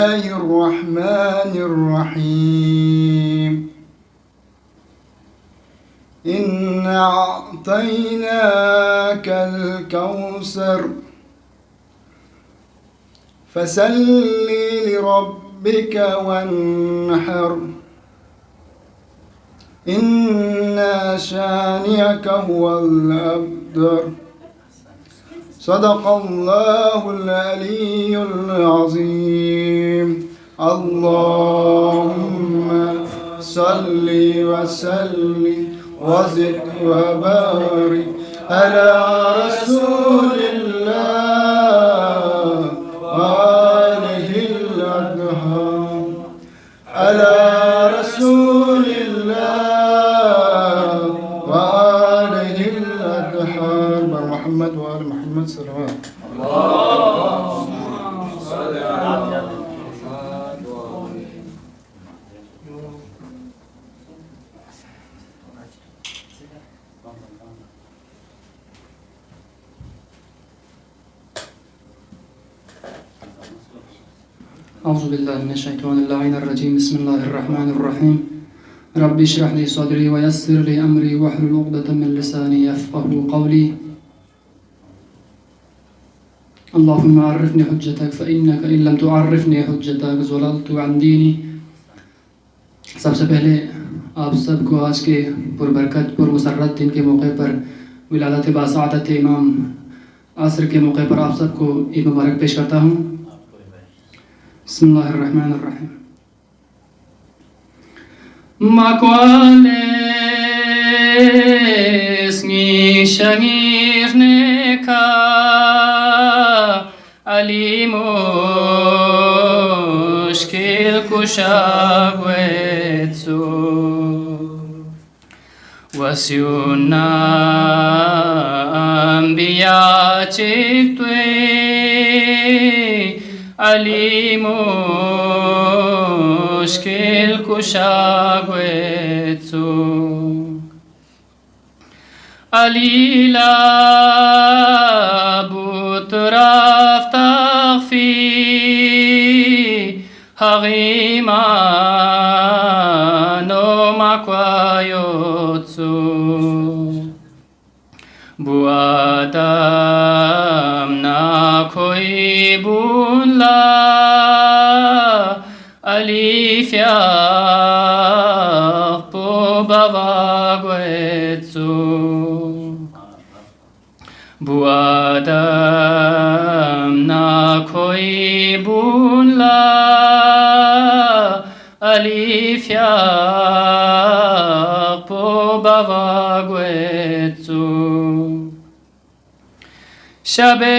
الله الرحمن الرحيم إنا أعطيناك الكوثر فصل لربك وانحر إن شانئك هو الأبتر صدق الله العلي العظيم اللهم صل وسلم وزد وبارك على رسول الله وآله الأطهار على رسول الله وآله الأطهار محمد وآل محمد صلوات اللهم صل على محمد أعوذ بالله من الشيطان اللعين الرجيم بسم الله الرحمن الرحيم رب اشرح لي صدري ويسر لي أمري واحلل عقدة من لساني يفقهوا قولي اللهم عرفني حجتك فإنك إن لم تعرفني حجتك ضللت عن ديني. سب سے پہلے آپ سب کو آج کے پربرکت پرمسرت دن کے موقع پر ولادت باسعادت امام عصر کے موقع پر آپ سب کو عید مبارک پیش کرتا ہوں. بسم الله الرحمن الرحيم. Maquales ni shamir neka alimush kil kushagwetsu wasyuna anbiya chiktwe alimush kil kushagwetsu alila butraf taghfi hagimano makwayotsu buadam na koi bunla alif ya po bavagwetsu buadam na koi bunla alif ya po bavagwetsu shabe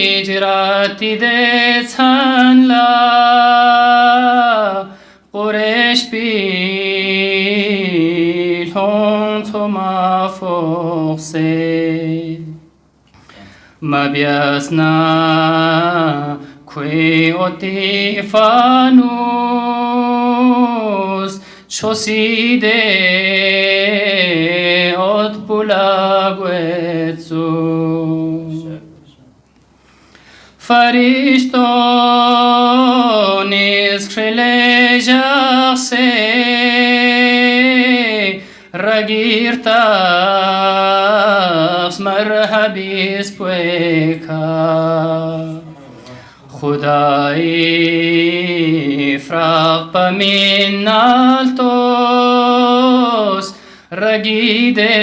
hijrati detsan la Quresh bil hon to maforse mabiasna que otifanus choside ot pulagwetsu Farishtonis khlejarse ragirtas marhabis pueka Khudai frappa min altos ragide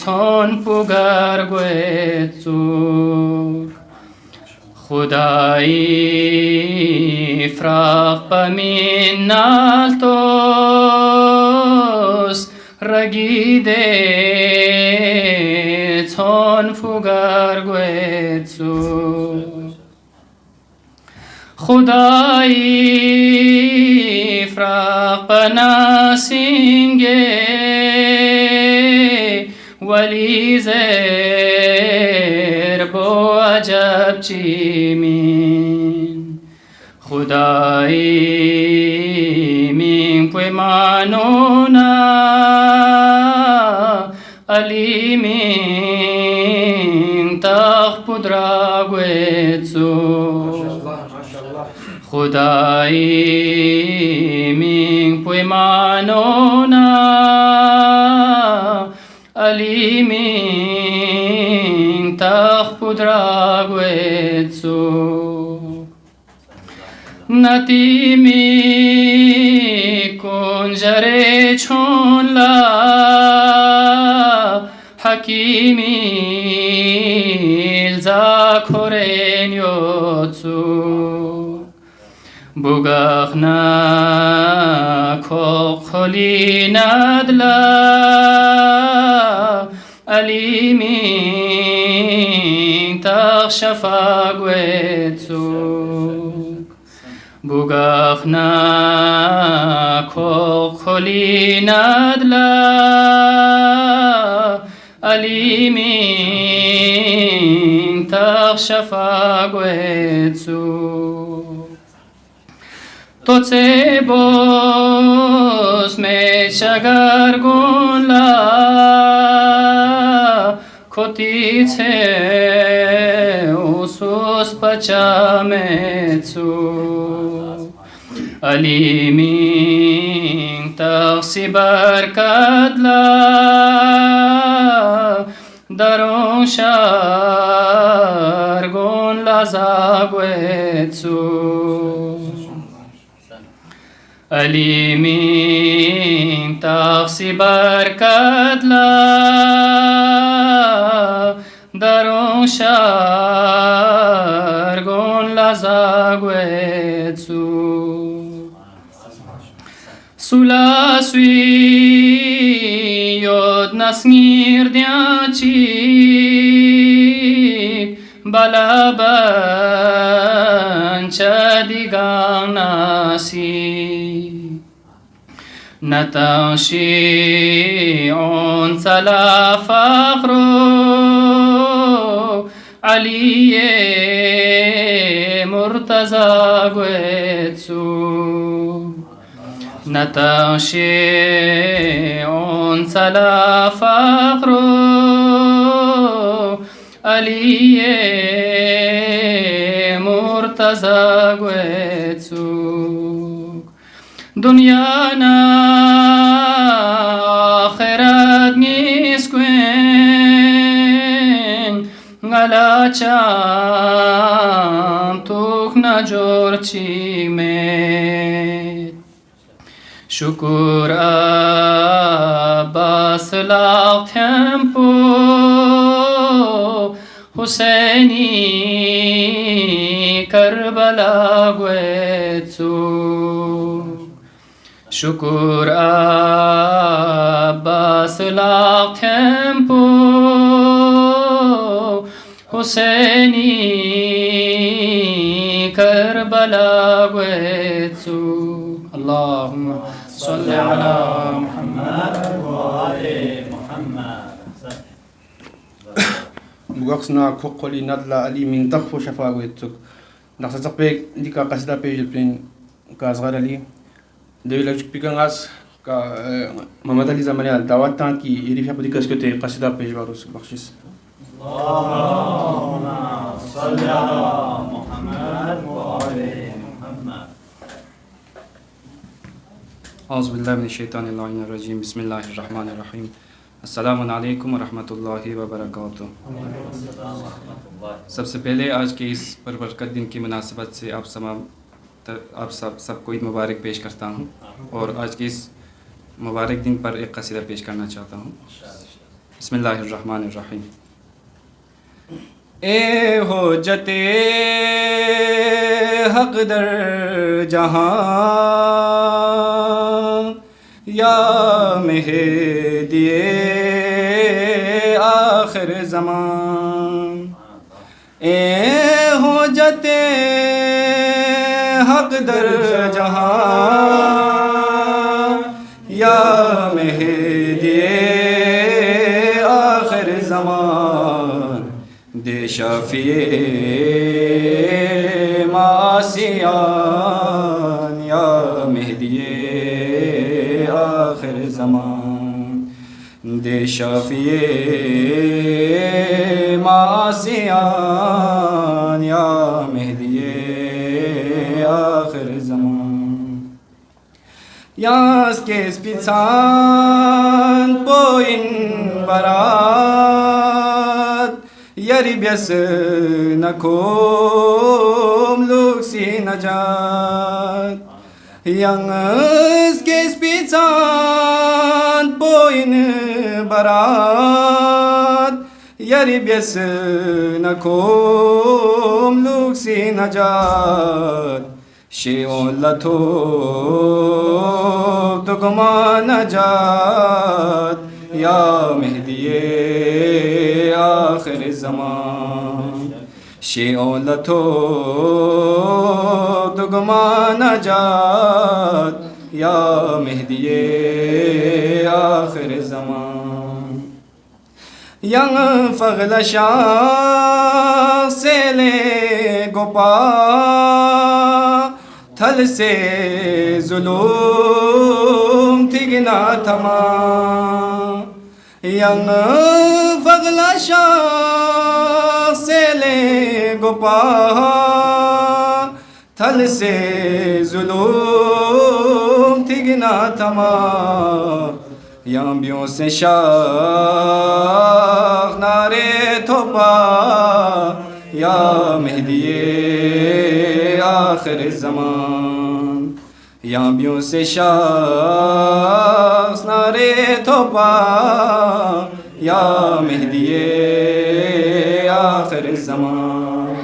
ton pugar gwetsu Khudai frappa min altos ragide ton pugar gwetsu Khudai frappa nasinge walizer bo ajab chimin Khudai min pwe manona alimin tak pudragwe خدایی من پیمانونا علی من تخپد راگویتسو نتی می کنجره چون لا حکیمی الزاکورین یوتسو بوگاخنا کوخلی ندلا علیمی تخشفا گویتسو بوگاخنا کوخلی ندلا علیمی تخشفا گویتسو تو چه باز می شگرگون لا کتی چه اوسوس پچا میتسو علیمین تخسی برکت لا درون شرگون لزاگویتسو علیمین تخسی برکت لا درون شرگون لزاگویتسو سولاسوی یود نسمیر دیاچی بلا بنچه دیگان ناسی نتاشی اون سلا فقرو علی مرتضی گویتسو نتاشی اون سلا فقرو علی مرتضی گویتسو دنیا نا آخرت نیسکوین غلا چام توخ نجور چی مید شکر عباس لاغ تمپو حسینی کربلا گویتسو شکر عباس لاغ تمپو حسینی کربلا گویتسو اللهم صل على محمد وآل محمد بوغاخسنا كوكولي ندلا علي من تخفو شفاويتك نخسا بيك ديكا قصدا بيج بين كازغار لي دويلا بيكانغاس كا محمد علي زمانيا دعواتان كي يريفيا بديكاس كتي قصدا بيج باروس بخشيس اللهم صل على محمد وآل محمد أعوذ بالله من الشيطان اللعين الرجيم بسم الله الرحمن الرحيم السلام علیکم ورحمۃ اللہ وبرکاتہ. سب سے پہلے آج کے اس پربرکت دن کی مناسبت سے آپ سب کو عید مبارک پیش کرتا ہوں اور آج کے اس مبارک دن پر ایک قصیدہ پیش کرنا چاہتا ہوں. بسم اللہ الرحمن الرحیم. اے حجت حق در جہاں یا مہدی آخر زمان، اے حجت حق در جہاں یا مہدی آخر زمان، دے شفیع معاصیان یا مہدی آخر زمان، دے شفیع معاصیان یا آخر زمان. Yas kes pisan poin barat yari bias nakom luksi najat. Yas kes pisan poin barat yari bias nakom luksi najat. شیولتو تکما نجات یا مہدی آخر زمان. شیولتو تکما نجات یا مہدی آخر زمان. ینگ فغل شاہ سے لے گوپا تھل سے ظلم تگنا تھما. ینگ فغلا شاہ سے لے گوپا تھل سے ظلم تگنا تھما. یامبیوں سے شاخ نارے تھوپا یا مہدی آخر زمان. یامبیوں سے شاخ نارے تھوپا یا مہدی آخر زمان.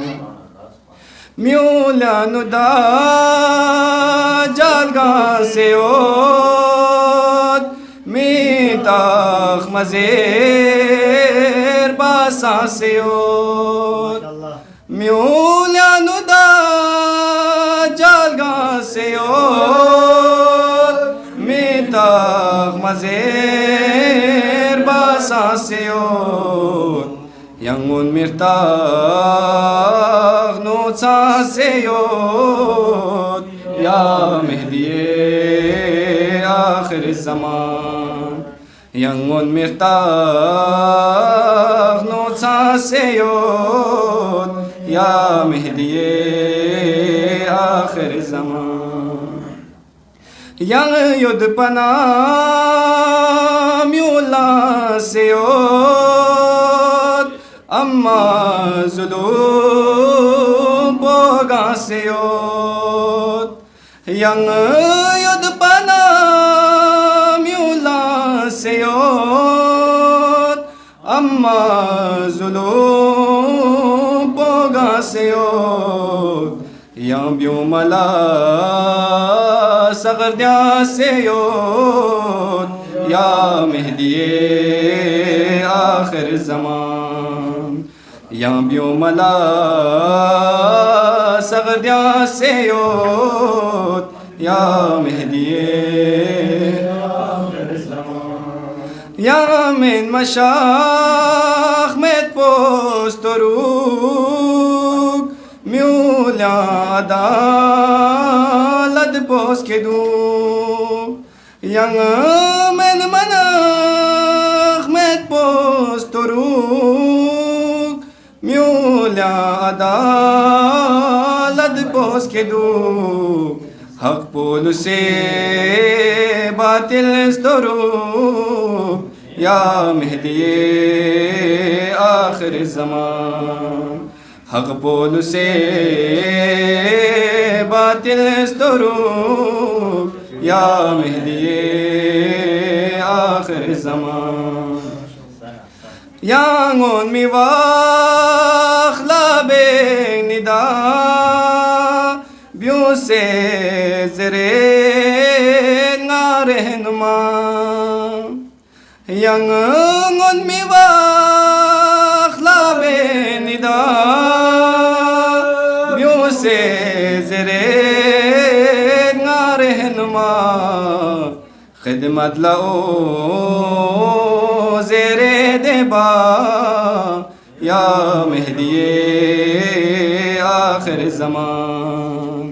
میولا ندا جالگا سے میتاخ مزیر باسا سیوت. میولیانو دا جالگا سیوت میتاخ مزیر باسا سیوت. ینگون مرتاخ نوچا سیوت یا مہدی آخر زمان. ینگون مرتاخ نوچا سیوت یا مہدی آخر زمان. ینگ ید پناہ میولا سیوت اما ظلم بوگا سیوت. ینگ ید پناہ میولا سیوت اما ظلم بوگا سیوت. یامبیوں ملا سغردیا سیوت یا مہدی آخر زمان. یامبیوں ملا سغردیا سیوت یا مہدی آخر زمان. یا من مشاخ مت پوستروک میولا عدالت پوس کے دوں. ینگ من مناخ مت پوستروک میولا عدالت پوس کے دوں. حق پول سے باطل استروک یا مہدی آخر زمان. حق پول سے باطل استروک یا مہدی آخر زمان. یانگون می واخ لابے ندا بیوں سے زرے نارہنما. یانگون می واخ لابے ندا بیوں سے زرے نارہنما. خدمت لو زیر دبا یا مہدی آخر زمان.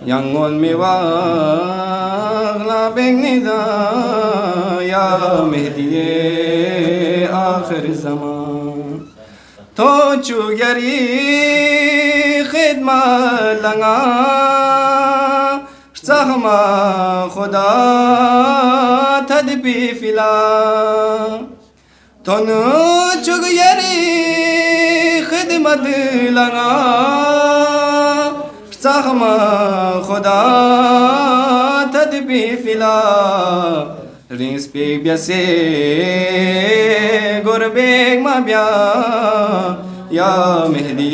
ینگون می واغلا بگنیدا یا مہدی آخر زمان. تو چوگری خدمت لنگا سخما خدا تدبی فلا تون چگ یری خدمت لنگا سخما خدا تدبی فلا رینس پیک بیاسے گربیک ما بیا یا مہدی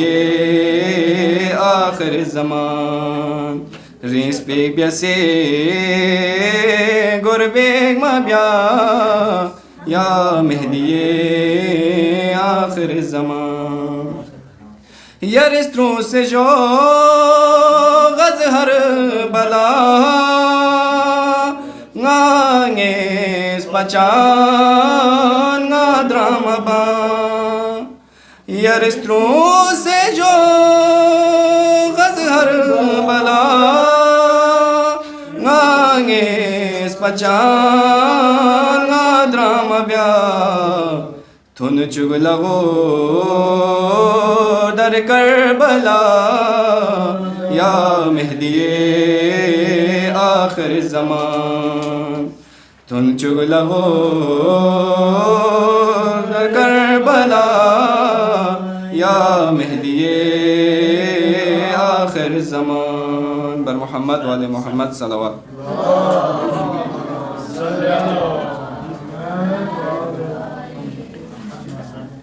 آخر زمان رینس پیک بیاسے گربیک ما بیا یا مہدی آخر زمان یارستروں سے جو غز ہر بلا ngangis pacan ngadram ba yaristru se jo ghazhar bala ngangis pacan ngadram bya thun chuglago dar karbala ya mehdi آخر زمان تن چگلا ہو کربلا یا مہدی آخر زمان بر محمد والے محمد صلوات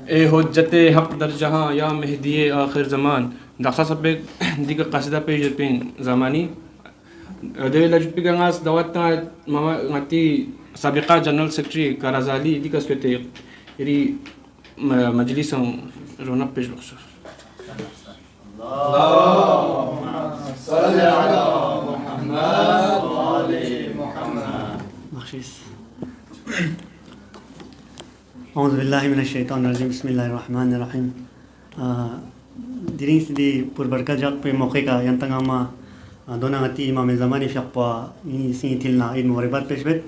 اے حجت حق در جہاں یا مہدی آخر زمان دقصا سب دیگر قصیدہ پیش پین زمانی Dewi laju pigangas dawatna mama ngati sabiqa General Secretary Karazali dikas kete iri majlis ang rona pesh baksa Allahumma salli ala Muhammad wa ali Muhammad. بخشش اعوذ باللہ من الشیطان الرجیم بسم اللہ الرحمن الرحیم درین سدی پر برکت جاق پہ موقع کا ینتنگاما دونا غتی امام زمانی فقپا سی تلنا عید مغربات پیش بیت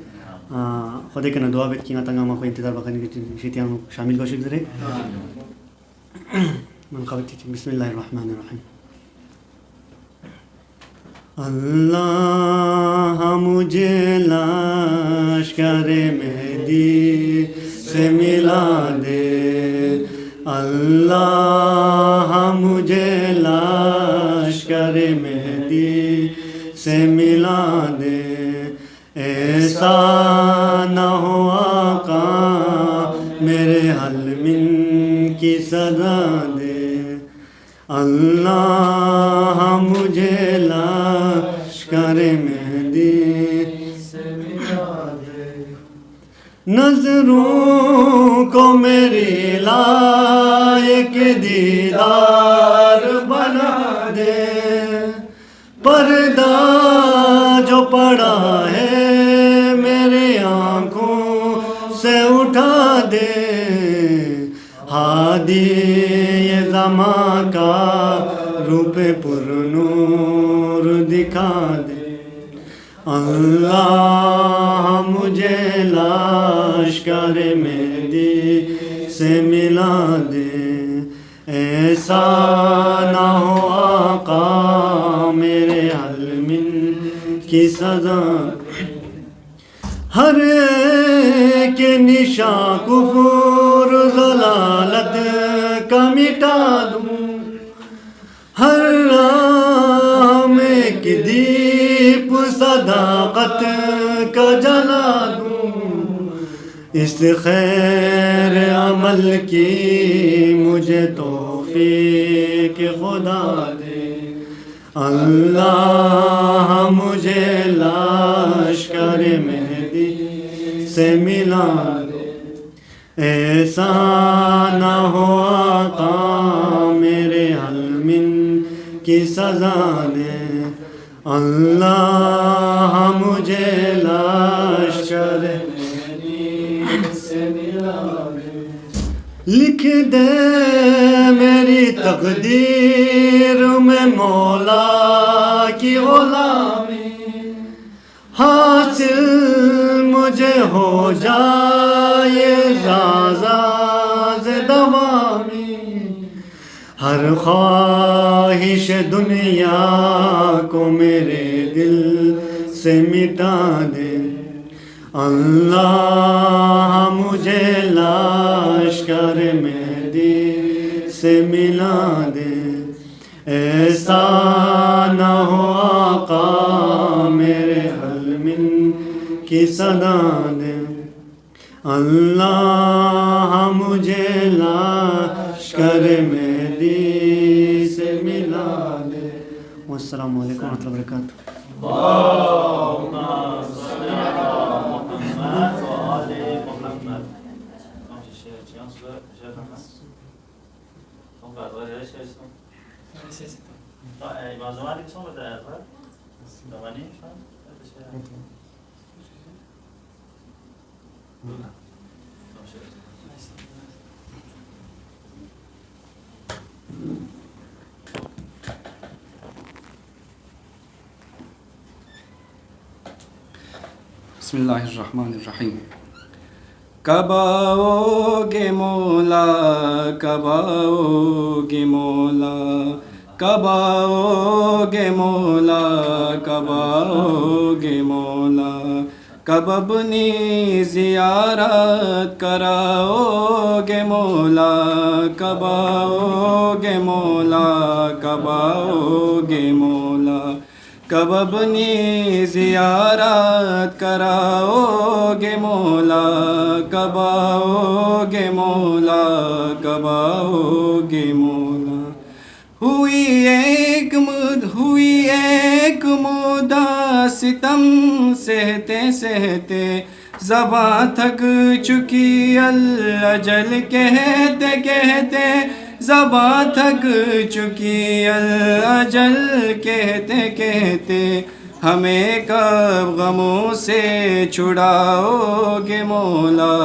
خودے کنا دعا بیت کی ینتنگاما کو انتظار بکنی شیطیان شامل کو شکر دے من قبتی بسم اللہ الرحمن الرحیم اللہ مجھے لشکر مہدی سے ملا دے اللہ مجھے لشکر مہدی سے ملا دے ایسا نہ ہو آقا میرے حلمن کی صدا دے اللہ مجھے لشکر مہدی سے ملا دے نظروں کو میری لائق دیدار بنا دے پردہ جو پڑا ہے میرے آنکھوں سے اٹھا دے ہادی یہ زمان کا روپ پر نور دکھا دے اللہ مجھے لشکر مہدی سے ملا دے ایسا نہ ہو آقا میرے حلمن کی سزا ہر ایک نشاں کفر ضلالت کا مٹا دوں ہر رام ایک دیپ صداقت کا جلا دوں اس خیر عمل کی مجھے توفیق خدا دے اللہ مجھے لشکر مہدی سے ملا دے ایسا نہ ہو آقا میرے حلمن کی سزا دے اللہ مجھے لشکر مہدی سے ملا دے لکھ دے میری تقدیر میں مولا کی غلامی حاصل مجھے ہو جائے زازاز دوامی ہر خواہ خواہش دنیا کو میرے دل سے مٹا دے اللہ مجھے لشکر مہدی سے ملا دے ایسا نہ ہو آقا میرے حلمن کی صدا دے اللہ مجھے لشکر مہدی سے ملا دے والسلام علیکم ورحمۃ اللہ وبرکاتہ بسم اللہ الرحمن الرحیم کب آؤ گے مولا کب آؤ گے مولا کب آؤ گے مولا کب آؤ گے مولا کب اپنی زیارت کراؤ گے مولا کب آؤ گے مولا کب آؤ گے مولا کب اپنی زیارت کراؤ گے مولا کب آؤ گے مولا کب آؤ گے مولا ہوئی ایک مدہ ستم سہتے سہتے زباں تھک چکی الاجل کہتے کہتے زباں تھک چکی الاجل کہتے کہتے ہمیں کب غموں سے چھڑاؤ گے مولا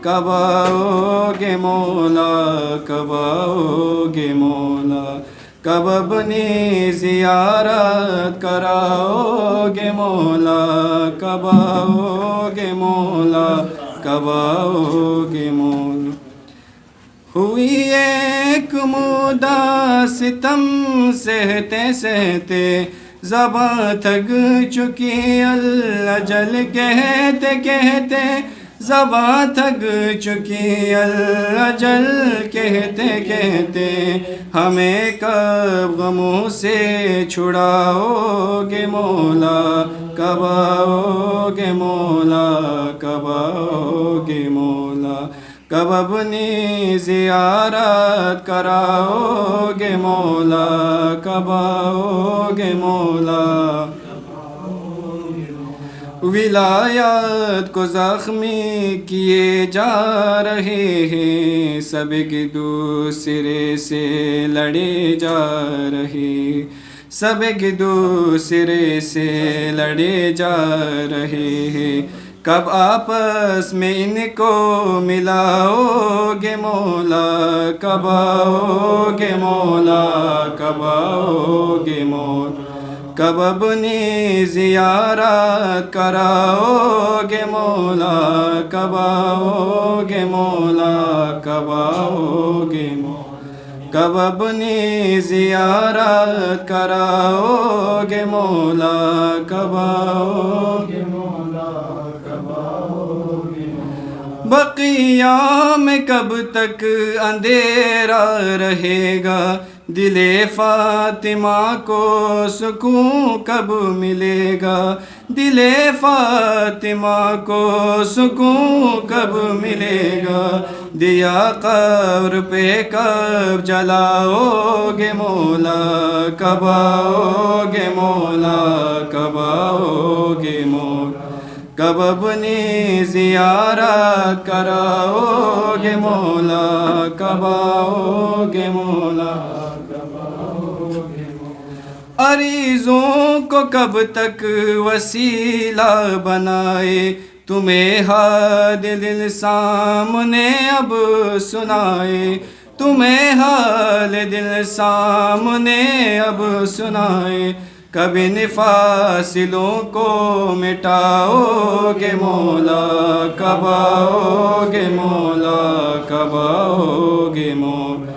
کب آؤ گے مولا کب آؤ گے مولا کب اپنی زیارت کراؤ گے مولا کب آؤ گے مولا کب آؤ گے مولا ہوئی ایک مدہ ستم سہتے سہتے زباں تھک چکی الاجل کہتے کہتے زباں تھک چکی الاجل کہتے کہتے ہمیں کب غموں سے چھڑاؤ گے مولا کب آؤ گے مولا کب آؤ گے مولا کب اپنی زیارت کراؤ گے مولا کب آؤ گے مولا ولایت کو زخمی کیے جا رہے ہیں سب ایک دوسرے سے لڑے جا رہے سب ایک دوسرے سے لڑے جا رہے ہیں کب آپس میں ان کو ملاؤ گے مولا کب آؤ گے مولا کب آؤ گے مولا کب اپنی زیارت کراؤ گے مولا کب آؤ گے مولا کب آؤ گے مولا کب اپنی زیارت کراؤ گے مولا کب آؤ گے مولا کب آؤ گے مولا بقیہ میں کب تک اندھیرا رہے گا دل فاطمہ کو سکون کب ملے گا دل فاطمہ کو سکون کب ملے گا دیا قبر پہ کب جلاؤ گے مولا کب آؤ گے مولا کب آؤ گے مولا کب اپنی زیارت کراؤ گے مولا کب آؤ گے مولا عریضوں کو کب تک وسیلہ بنائے تمہیں حال دل سامنے اب سنائے تمہیں حال دل سامنے اب سنائے کب ان فاصلوں کو مٹاؤ گے مولا کب آؤ گے مولا کب آؤ گے مولا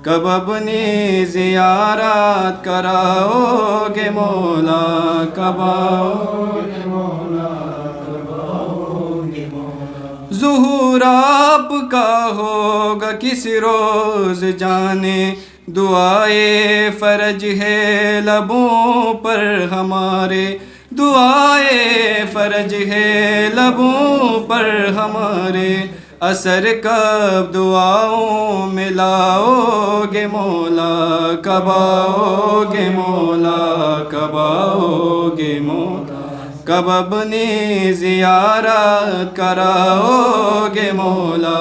کب اپنی زیارت کراؤ گے مولا کب آؤ گے مولا کب آؤ گے مولا ظہور آپ کا ہوگا کس روز جانے دعائے فرج ہے لبوں پر ہمارے دعائے فرج ہے لبوں پر ہمارے اثر کب دعاؤں میں لاؤ گے مولا کب آؤ گے مولا کب آؤ گے مولا کب اپنی زیارت کراؤ گے مولا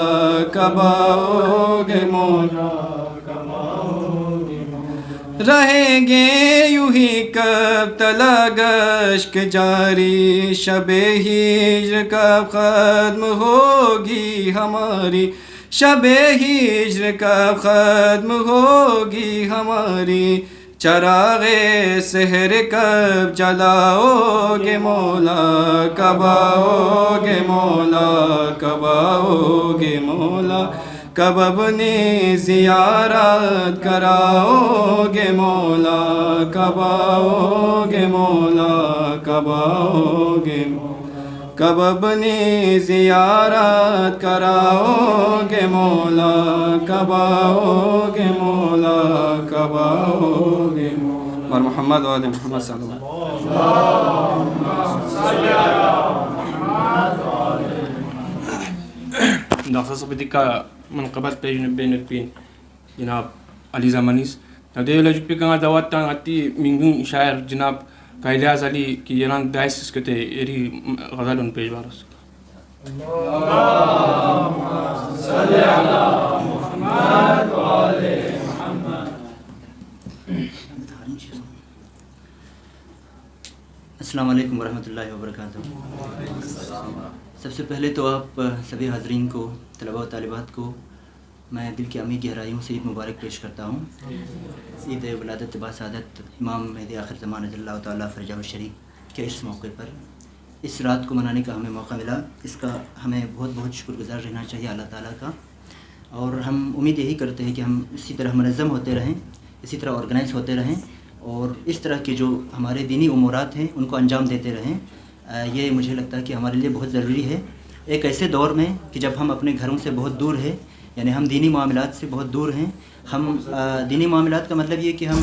کب آؤ گے مولا رہیں گے یوں ہی کب تلک اشک جاری شب ہجر کب ختم ہوگی ہماری شب ہجر کب ختم ہوگی ہماری چراغ سحر کب جلاؤ گے مولا کب آؤ گے مولا کب آؤ گے مولا کب اپنی زیارت کراؤ گے مولا کب آؤ گے مولا کب آؤ گے مولا کب اپنی زیارت کراؤ گے مولا کب آؤ گے مولا کب آؤ گے مولا اور محمد و آل محمد صلی اللہ علیہ وسلم. ڈاکٹر صاحب کا منقبت بين البين جناب علي زمانيس نادي لا جبي كان دوات تانتي من شاعر جناب كايلاز علي كي يران دايس كتي يري غزالون بيج بارس اللهم صل على محمد وآل محمد. السلام علیکم ورحمۃ اللہ وبرکاتہ. سب سے پہلے تو آپ سبھی حاضرین کو طلباء و طالبات کو میں دل کی عمیق گہرائیوں سے عید مبارک پیش کرتا ہوں. عید ولادت باسعادت امام مہدی آخر زمان رضی اللہ تعالیٰ فرجہ الشریف کے اس موقع پر اس رات کو منانے کا ہمیں موقع ملا. اس کا ہمیں بہت بہت شکر گزار رہنا چاہیے اللہ تعالیٰ کا. اور ہم امید یہی کرتے ہیں کہ ہم اسی طرح منظم ہوتے رہیں, اسی طرح آرگنائز ہوتے رہیں اور اس طرح کے جو ہمارے دینی امورات ہیں ان کو انجام دیتے رہیں. یہ مجھے لگتا ہے کہ ہمارے لیے بہت ضروری ہے ایک ایسے دور میں کہ جب ہم اپنے گھروں سے بہت دور ہیں, یعنی ہم دینی معاملات سے بہت دور ہیں. ہم دینی معاملات کا مطلب یہ کہ ہم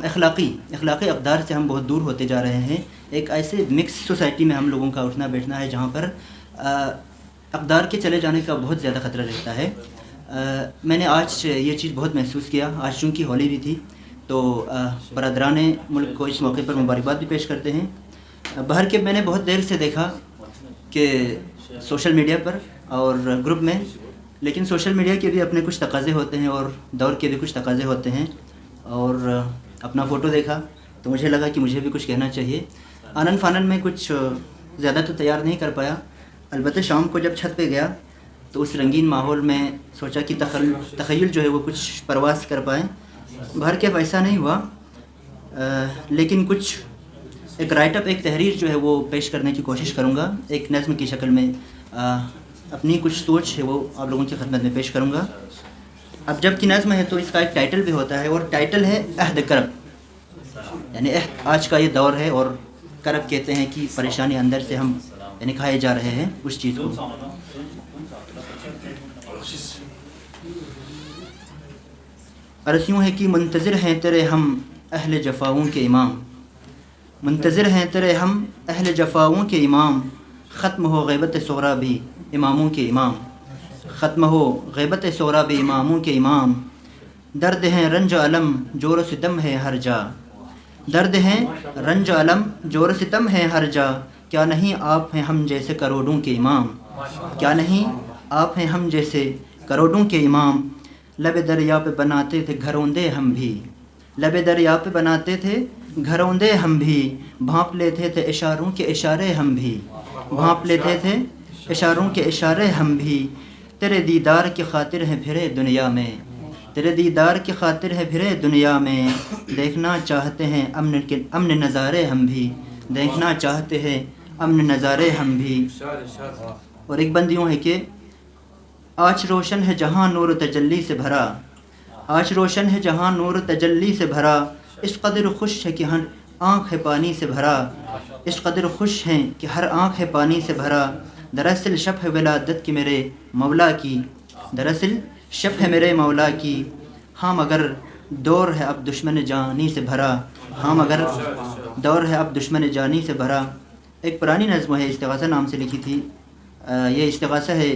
اخلاقی اقدار سے ہم بہت دور ہوتے جا رہے ہیں. ایک ایسے مکس سوسائٹی میں ہم لوگوں کا اٹھنا بیٹھنا ہے جہاں پر اقدار کے چلے جانے کا بہت زیادہ خطرہ رہتا ہے. میں نے آج یہ چیز بہت محسوس کیا. آج چونکہ ہولی بھی تھی تو برادران ملک کو اس موقع پر مبارکباد بھی پیش کرتے ہیں. باہر کے میں نے بہت دیر سے دیکھا کہ سوشل میڈیا پر اور گروپ میں, لیکن سوشل میڈیا کے بھی اپنے کچھ تقاضے ہوتے ہیں اور دور کے بھی کچھ تقاضے ہوتے ہیں. اور اپنا فوٹو دیکھا تو مجھے لگا کہ مجھے بھی کچھ کہنا چاہیے. آنن فانن میں کچھ زیادہ تو تیار نہیں کر پایا, البتہ شام کو جب چھت پہ گیا تو اس رنگین ماحول میں سوچا کہ تخیل جو ہے وہ کچھ پرواز کر پائیں. باہر کے ایسا نہیں ہوا, لیکن کچھ ایک رائٹ اپ, ایک تحریر جو ہے وہ پیش کرنے کی کوشش کروں گا. ایک نظم کی شکل میں اپنی کچھ سوچ ہے وہ آپ لوگوں کی خدمت میں پیش کروں گا. اب جب کی نظم ہے تو اس کا ایک ٹائٹل بھی ہوتا ہے اور ٹائٹل ہے عہد کرب, یعنی آج کا یہ دور ہے اور کرب کہتے ہیں کہ پریشانی اندر سے ہم یعنی کھائے جا رہے ہیں اس چیز کو. عرض یوں ہے کہ منتظر ہیں تیرے ہم اہل جفاؤں کے امام, منتظر ہیں تیرے ہم اہل جفاؤں کے امام, ختم ہو غیبت صغریٰ بھی اماموں کے امام, ختم ہو غیبت صغریٰ بھی اماموں کے امام. درد ہیں رنج و علم جور و ستم ہے ہر جا, درد ہیں رنج و علم جور و ستم ہے ہر جا. کیا نہیں آپ ہیں ہم جیسے کروڑوں کے امام, کیا نہیں آپ ہیں ہم جیسے کروڑوں کے امام. لب دریا پہ بناتے تھے گھروندے ہم بھی, لب دریا پہ بناتے تھے گھروندے ہم بھی. بھانپ لیتے تھے اشاروں کے اشارے ہم بھی, بھانپ لیتے تھے اشاروں کے اشارے ہم بھی. تیرے دیدار کی خاطر ہے پھرے دنیا میں, تیرے دیدار کی خاطر ہے پھرے دنیا میں. دیکھنا چاہتے ہیں امن نظارے ہم بھی, دیکھنا چاہتے ہیں امن نظارے ہم بھی. اور ایک بند یوں ہے کہ آج روشن ہے جہاں نور و تجلی سے بھرا, آج روشن ہے جہاں نور تجلی سے بھرا، اس قدر خوش ہے کہ ہر آنکھ ہے پانی سے بھرا، اس قدر خوش ہیں کہ ہر آنکھ ہے پانی سے بھرا، دراصل شب ہے ولادت کی میرے مولا کی، دراصل شب ہے میرے مولا کی، ہاں مگر دور ہے اب دشمن جانی سے بھرا، ہاں مگر دور ہے اب دشمن جانی سے بھرا۔ ایک پرانی نظم ہے، استغاثہ نام سے لکھی تھی، یہ استغاثہ ہے،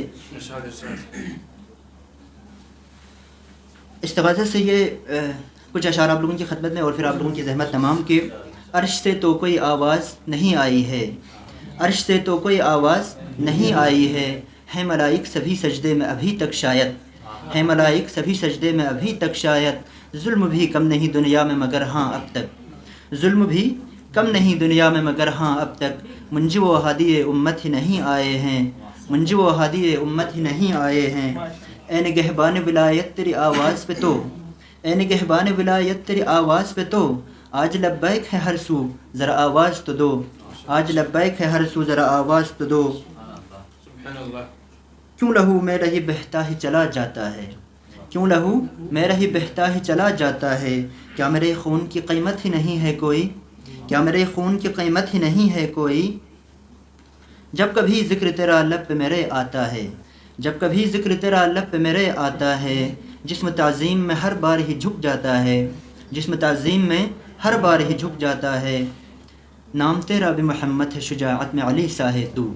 استغاثہ سے یہ کچھ اشعار آپ لوگوں کی خدمت میں اور پھر آپ لوگوں کی زحمت تمام کے۔ عرش سے تو کوئی آواز نہیں آئی ہے، عرش سے تو کوئی آواز نہیں آئی ہے ملائک سبھی سجدے میں ابھی تک شاید، ہے ملائک سبھی سجدے میں ابھی تک شاید، ظلم بھی کم نہیں دنیا میں مگر ہاں اب تک، ظلم بھی کم نہیں دنیا میں مگر ہاں اب تک، منجی و ہادی امت ہی نہیں آئے ہیں، منجی و ہادی امت ہی نہیں آئے ہیں، اے نگہبان ولایت تیری آواز پہ تو، اے نگہبان ولایت تیری آواز پہ تو، آج لبیک ہے ہر سو ذرا آواز تو دو، آج لبیک ہے ہر سو ذرا آواز تو دو، کیوں لہو میرا ہی بہتا ہی چلا جاتا ہے، کیوں لہو میرا ہی بہتا ہی چلا جاتا ہے، کیا میرے خون کی قیمت ہی نہیں ہے کوئی، کیا میرے خون کی قیمت ہی نہیں ہے کوئی، جب کبھی ذکر تیرا لب پہ میرے آتا ہے، جب کبھی ذکر تیرا لب پہ میرے آتا ہے، جسم تعظیم میں ہر بار ہی جھک جاتا ہے، جسم تعظیم میں ہر بار ہی جھک جاتا ہے، نام تیرا بھی محمد ہے شجاعت میں علی سا ہے تو،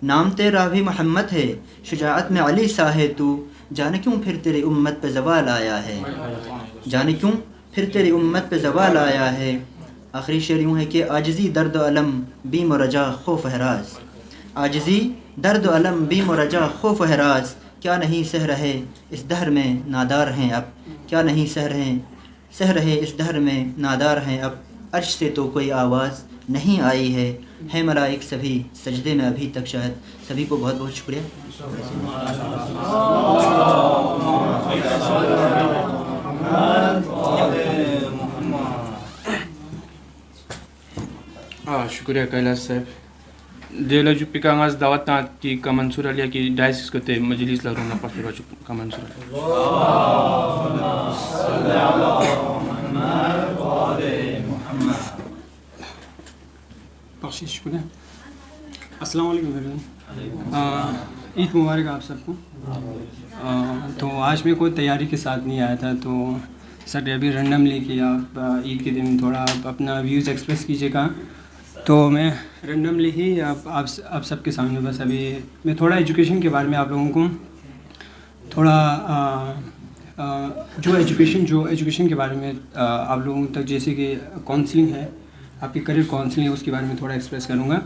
نام تیرا بھی محمد ہے شجاعت میں علی سا ہے تو، جانے کیوں پھر تیری امت پہ زوال آیا ہے، جانے کیوں پھر تیری امت پہ زوال آیا ہے۔ آخری شعر یوں ہے کہ عاجزی درد و علم بیم و رجا خوف و ہراس، عاجزی درد و علم بیم و رجا خوف و ہراس، کیا نہیں سہ رہے اس دہر میں نادار ہیں اب، کیا نہیں سہ رہے اس دہر میں نادار ہیں اب، عرش سے تو کوئی آواز نہیں آئی ہے ملائک سبھی سجدے میں ابھی تک شاید۔ سبھی کو بہت بہت شکریہ۔ شکریہ کیلاش صاحب دیولا جو پیکانگ از دعوت نات کی کا منصور علیہ کی ڈائسس کو تے مجلس لرونا پافر کا منصور بخشش شکریہ۔ السلام علیکم، عید مبارک آپ سب کو۔ تو آج میں کوئی تیاری کے ساتھ نہیں آیا تھا، تو سر ابھی رینڈملی کہ آپ عید کے دن تھوڑا آپ اپنا ویوز ایکسپریس کیجیے گا، تو میں رینڈملی ہی آپ سب کے سامنے بس ابھی میں تھوڑا ایجوکیشن کے بارے میں آپ لوگوں کو تھوڑا جو ایجوکیشن کے بارے میں آپ لوگوں تک، جیسے کہ کاؤنسلنگ ہے، آپ کی کریئر کاؤنسلنگ ہے، اس کے بارے میں تھوڑا ایکسپریس کروں گا۔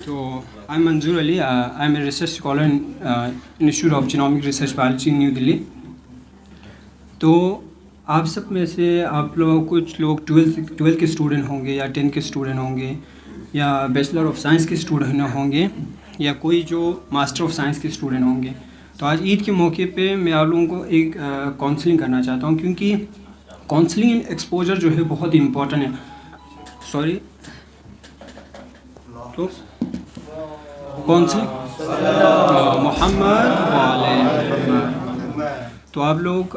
تو I'm Manzoor Ali, I'm a research scholar institute of genomic research biology New Delhi. تو آپ سب میں سے آپ لوگ کچھ لوگ 12 کے اسٹوڈنٹ ہوں گے یا 10 کے اسٹوڈنٹ ہوں گے یا بیچلر آف سائنس کے اسٹوڈنٹ ہوں گے یا کوئی جو ماسٹر آف سائنس کے اسٹوڈنٹ ہوں گے۔ تو آج عید کے موقع پہ میں آپ لوگوں کو ایک کاؤنسلنگ کرنا چاہتا ہوں، کیونکہ کاؤنسلنگ ایکسپوجر جو ہے بہت ہی امپورٹنٹ ہے۔ تو کاؤنسلنگ محمد تو آپ لوگ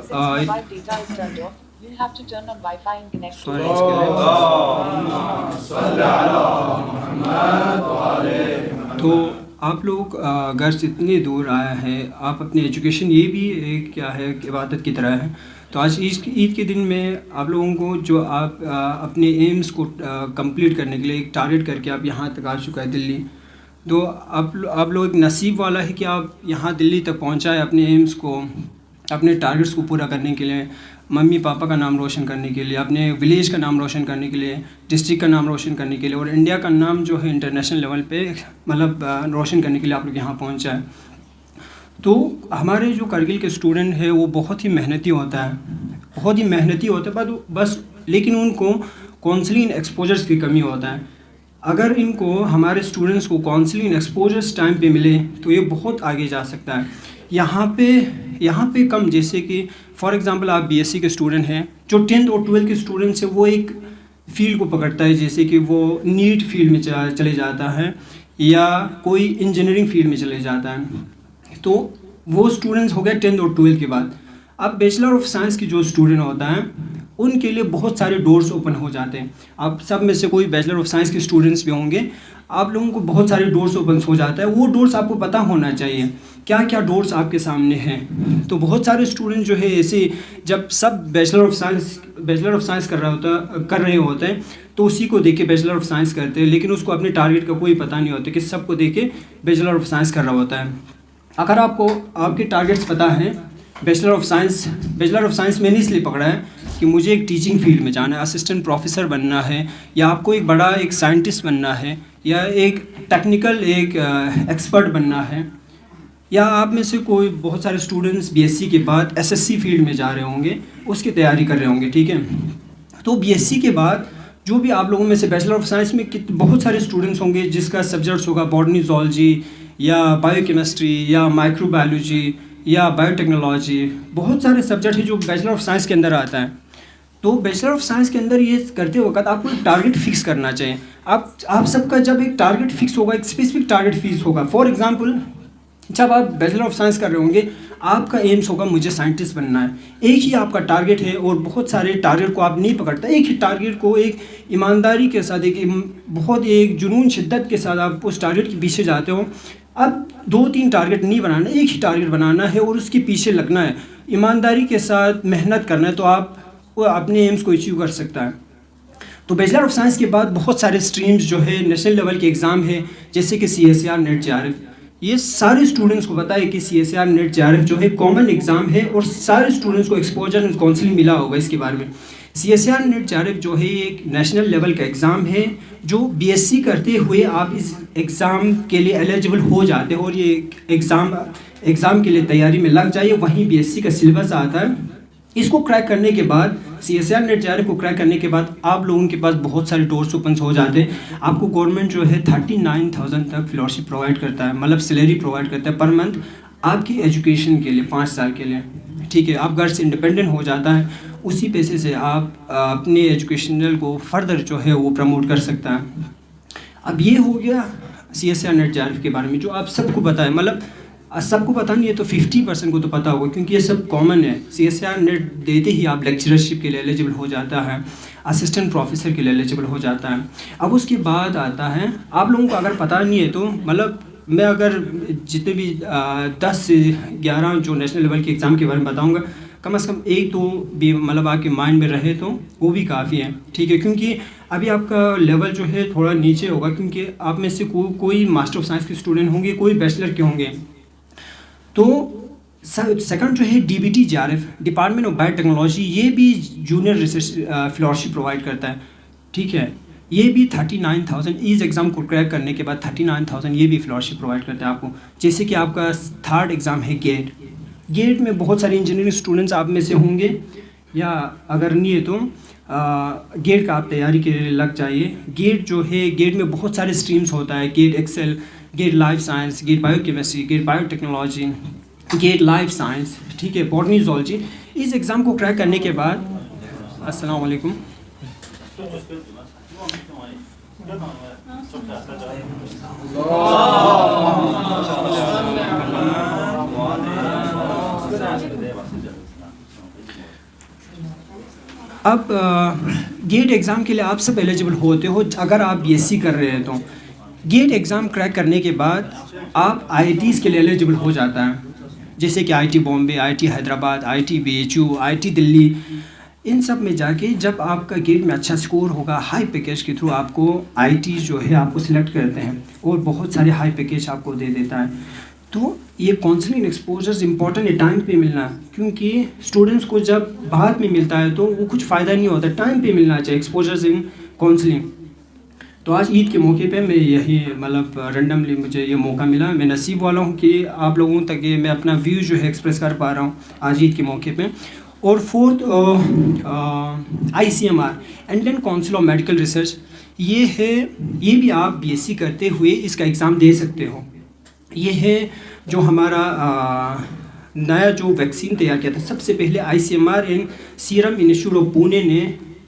تو آپ لوگ گھر سے اتنے دور آیا ہے، آپ اپنی ایجوکیشن، یہ بھی ایک کیا ہے کہ عبادت کی طرح ہے۔ تو آج عید کے دن میں آپ لوگوں کو جو آپ اپنے ایمز کو کمپلیٹ کرنے کے لیے ایک ٹارگیٹ کر کے آپ یہاں تک آ چکا ہے دلی، تو آپ لوگ ایک نصیب والا ہے کہ آپ یہاں دلی تک پہنچائے اپنے ایمز کو، اپنے ٹارگیٹس کو پورا کرنے کے لیے، ممی پاپا کا نام روشن کرنے کے لیے، اپنے ولیج کا نام روشن کرنے کے لیے، ڈسٹرکٹ کا نام روشن کرنے کے لیے، اور انڈیا کا نام جو ہے انٹرنیشنل لیول پہ مطلب روشن کرنے کے لیے آپ لوگ یہاں پہنچا ہے۔ تو ہمارے جو کرگل کے اسٹوڈنٹ ہے وہ بہت ہی محنتی ہوتا ہے، بس لیکن ان کو کاؤنسلنگ ایکسپوجرس کی کمی ہوتا ہے۔ اگر ان کو ہمارے اسٹوڈنٹس کو کاؤنسلنگ ایکسپوجرس ٹائم پہ ملے تو یہ بہت آگے جا سکتا ہے۔ یہاں پہ کم، جیسے کہ فار ایگزامپل آپ بی ایس سی کے اسٹوڈنٹ ہیں، جو 10th اور 12th کے اسٹوڈنٹس ہیں وہ ایک فیلڈ کو پکڑتا ہے، جیسے کہ وہ نیٹ فیلڈ میں چلے جاتا ہے یا کوئی انجینئرنگ فیلڈ میں چلے جاتا ہے، تو وہ اسٹوڈنٹس ہو گئے 10th اور 12th کے بعد۔ اب بیچلر آف سائنس کی جو اسٹوڈنٹ ہوتا ہے ان کے لیے بہت سارے ڈورس اوپن ہو جاتے ہیں. آپ سب میں سے کوئی بیچلر آف سائنس کے اسٹوڈنٹس بھی ہوں گے, آپ لوگوں کو بہت سارے ڈورس اوپن ہو جاتا ہے. وہ ڈورس آپ کو پتہ ہونا چاہیے کیا کیا ڈورس آپ کے سامنے ہیں. تو بہت سارے اسٹوڈنٹ جو ہے ایسے جب سب بیچلر آف سائنس کر رہے ہوتے ہیں تو اسی کو دیکھ کے بیچلر آف سائنس کرتے ہیں, لیکن اس کو اپنے ٹارگیٹ کا کوئی پتہ نہیں ہوتا کہ سب کو دیکھ کے بیچلر آف سائنس کر رہا ہوتا ہے. اگر آپ کو آپ کے ٹارگیٹس پتہ ہیں, بیچلر آف سائنس میں نے اس لیے پکڑا ہے کہ مجھے ایک ٹیچنگ فیلڈ میں جانا ہے, اسسٹنٹ پروفیسر بننا ہے, یا آپ کو ایک بڑا ایک سائنٹسٹ بننا ہے, یا ایک ٹیکنیکل ایک ایکسپرٹ بننا ہے, یا آپ میں سے کوئی بہت سارے اسٹوڈنٹس بی ایس سی کے بعد ایس ایس سی فیلڈ میں جا رہے ہوں گے, اس کی تیاری کر رہے ہوں گے. ٹھیک ہے, تو بی ایس سی کے بعد جو بھی آپ لوگوں میں سے بیچلر آف سائنس میں بہت سارے اسٹوڈنٹس ہوں گے جس کا سبجیکٹس ہوگا باٹنی زولوجی یا بایو کیمسٹری یا مائکرو بایولوجی یا بایو ٹیکنالوجی. بہت سارے سبجیکٹ ہیں جو بیچلر آف سائنس کے اندر آتا ہے. تو بیچلر آف سائنس کے اندر یہ کرتے وقت آپ کو ایک ٹارگیٹ فکس کرنا چاہیے. آپ سب کا جب ایک ٹارگیٹ فکس ہوگا, ایک اسپیسیفک ٹارگیٹ فکس ہوگا. فار ایگزامپل جب آپ بیچلر آف سائنس کر رہے ہوں گے, آپ کا ایمس ہوگا مجھے سائنٹسٹ بننا ہے. ایک ہی آپ کا ٹارگیٹ ہے اور بہت سارے ٹارگیٹ کو آپ نہیں پکڑتا. ایک ہی ٹارگیٹ کو ایک ایمانداری کے ساتھ ایک جنون شدت کے ساتھ آپ اس ٹارگیٹ کے پیچھے جاتے ہو. اب 2-3 ٹارگیٹ نہیں بنانا, ایک ہی ٹارگیٹ بنانا ہے اور اس کے پیچھے لگنا ہے, ایمانداری کے ساتھ محنت کرنا ہے, تو آپ اپنے ایمس کو اچیو کر سکتا ہے. تو بیچلر آف سائنس کے بعد بہت سارے اسٹریمز جو ہے نیشنل لیول کے ایگزام ہے, جیسے کہ C S I R, NET, J R F. یہ سارے اسٹوڈنٹس کو پتہ ہے کہ C S I R, NET, J R F جو ہے کامن ایگزام ہے, اور سارے اسٹوڈنٹس کو ایکسپوجر اینڈ کاؤنسلنگ ملا ہوگا اس کے بارے میں. C S I R, NET, J R F جو ہے ایک نیشنل لیول کا ایگزام ہے جو بی ایس سی کرتے ہوئے آپ اس ایگزام کے لیے ایلیجبل ہو جاتے ہیں, اور یہ ایگزام کے لیے تیاری میں لگ جائیے. وہیں بی ایس سی کا سلیبس آتا ہے. اس کو کریک کرنے کے بعد, C S R, NET, J R F کو کریک کرنے کے بعد آپ لوگوں کے پاس بہت سارے ڈورس اوپنس ہو جاتے ہیں. آپ کو گورنمنٹ جو ہے 39,000 تک فیلوشپ پرووائڈ کرتا ہے, مطلب سیلری پرووائڈ کرتا ہے پر منتھ آپ کی ایجوکیشن کے لیے 5 سال کے لیے. ٹھیک ہے, آپ گھر سے انڈیپینڈنٹ ہو جاتا ہے, اسی پیسے سے آپ اپنے ایجوکیشنل کو فردر جو ہے وہ پروموٹ کر سکتا ہے. اب یہ ہو گیا C S R, NET, J R F کے بارے میں جو آپ سب کو پتہ ہے. مطلب سب کو پتہ نہیں ہے تو 50% کو تو پتہ ہوگا, کیونکہ یہ سب کامن ہے. سی ایس آر, نیٹ دیتے ہی آپ لیکچررشپ کے لیے ایلیجبل ہو جاتا ہے, اسسٹنٹ پروفیسر کے لیے ایلیجبل ہو جاتا ہے. اب اس کے بعد آتا ہے, آپ لوگوں کو اگر پتہ نہیں ہے تو مطلب میں اگر جتنے بھی 10 سے 11 جو نیشنل لیول کے ایگزام کے بارے میں بتاؤں گا, کم از کم ایک تو بھی مطلب آپ کے مائنڈ میں رہے تو وہ بھی کافی ہے. ٹھیک ہے, کیونکہ ابھی آپ کا لیول جو ہے تھوڑا نیچے ہوگا, کیونکہ آپ میں سے کوئی ماسٹر آف سائنس کے اسٹوڈنٹ ہوں گے, کوئی بیچلر کے ہوں گے. تو سیکنڈ جو ہے D B T, J R F, department of بایو ٹیکنالوجی, یہ بھی جونیئر ریسرچ فیلوشپ پرووائڈ کرتا ہے. ٹھیک ہے, یہ بھی 39,000 اس ایگزام کو کریک کرنے کے بعد 39,000 یہ بھی فیلوشپ پرووائڈ کرتا ہے آپ کو. جیسے کہ آپ کا 3rd ایگزام ہے گیٹ میں بہت سارے انجینئرنگ اسٹوڈنٹس آپ میں سے ہوں گے, یا اگر نہیں ہے تو گیٹ کا آپ تیاری کے لیے لگ جائیے. گیٹ جو ہے, گیٹ میں بہت سارے اسٹریمس ہوتا ہے, GATE XL, GATE life science, GATE biochemistry, GATE biotechnology, GATE life science. ٹھیک ہے, باٹنی زولوجی. اس ایگزام کو کریک کرنے کے بعد, السلام علیکم, اب گیٹ ایگزام کے لیے آپ سب ایلیجبل ہوتے ہو اگر آپ بی ایس سی کر رہے ہیں. تو گیٹ ایگزام کریک کرنے کے بعد آپ آئی آئی ٹیز کے لیے ایلیجبل ہو جاتا ہے, جیسے کہ I T Bombay, I T Hyderabad, I T B H U, I T Delhi. ان سب میں جا کے جب آپ کا گیٹ میں اچھا اسکور ہوگا, ہائی پیکیج کے تھرو آپ کو آئی ٹیز جو ہے آپ کو سلیکٹ کرتے ہیں اور بہت سارے ہائی پیکیج آپ کو دے دیتا ہے. تو یہ کاؤنسلنگ ایکسپوجرز امپورٹنٹ ہے ٹائم پہ ملنا, کیونکہ اسٹوڈنٹس کو جب بعد میں ملتا ہے تو وہ کچھ فائدہ نہیں ہوتا, ٹائم پہ ملنا چاہیے ایکسپوجرز ان کاؤنسلنگ. تو آج عید کے موقع پہ میں یہی مطلب رینڈملی مجھے یہ موقع ملا, میں نصیب والا ہوں کہ آپ لوگوں تک یہ میں اپنا ویو جو ہے ایکسپریس کر پا رہا ہوں آج عید کے موقع پہ. اور 4th ICMR, Indian council of medical research, یہ ہے, یہ بھی آپ بی ایس سی کرتے ہوئے اس کا ایگزام دے سکتے ہو. یہ ہے جو ہمارا نیا جو ویکسین تیار کیا تھا سب سے پہلے ICMR and serum institute of Pune نے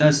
10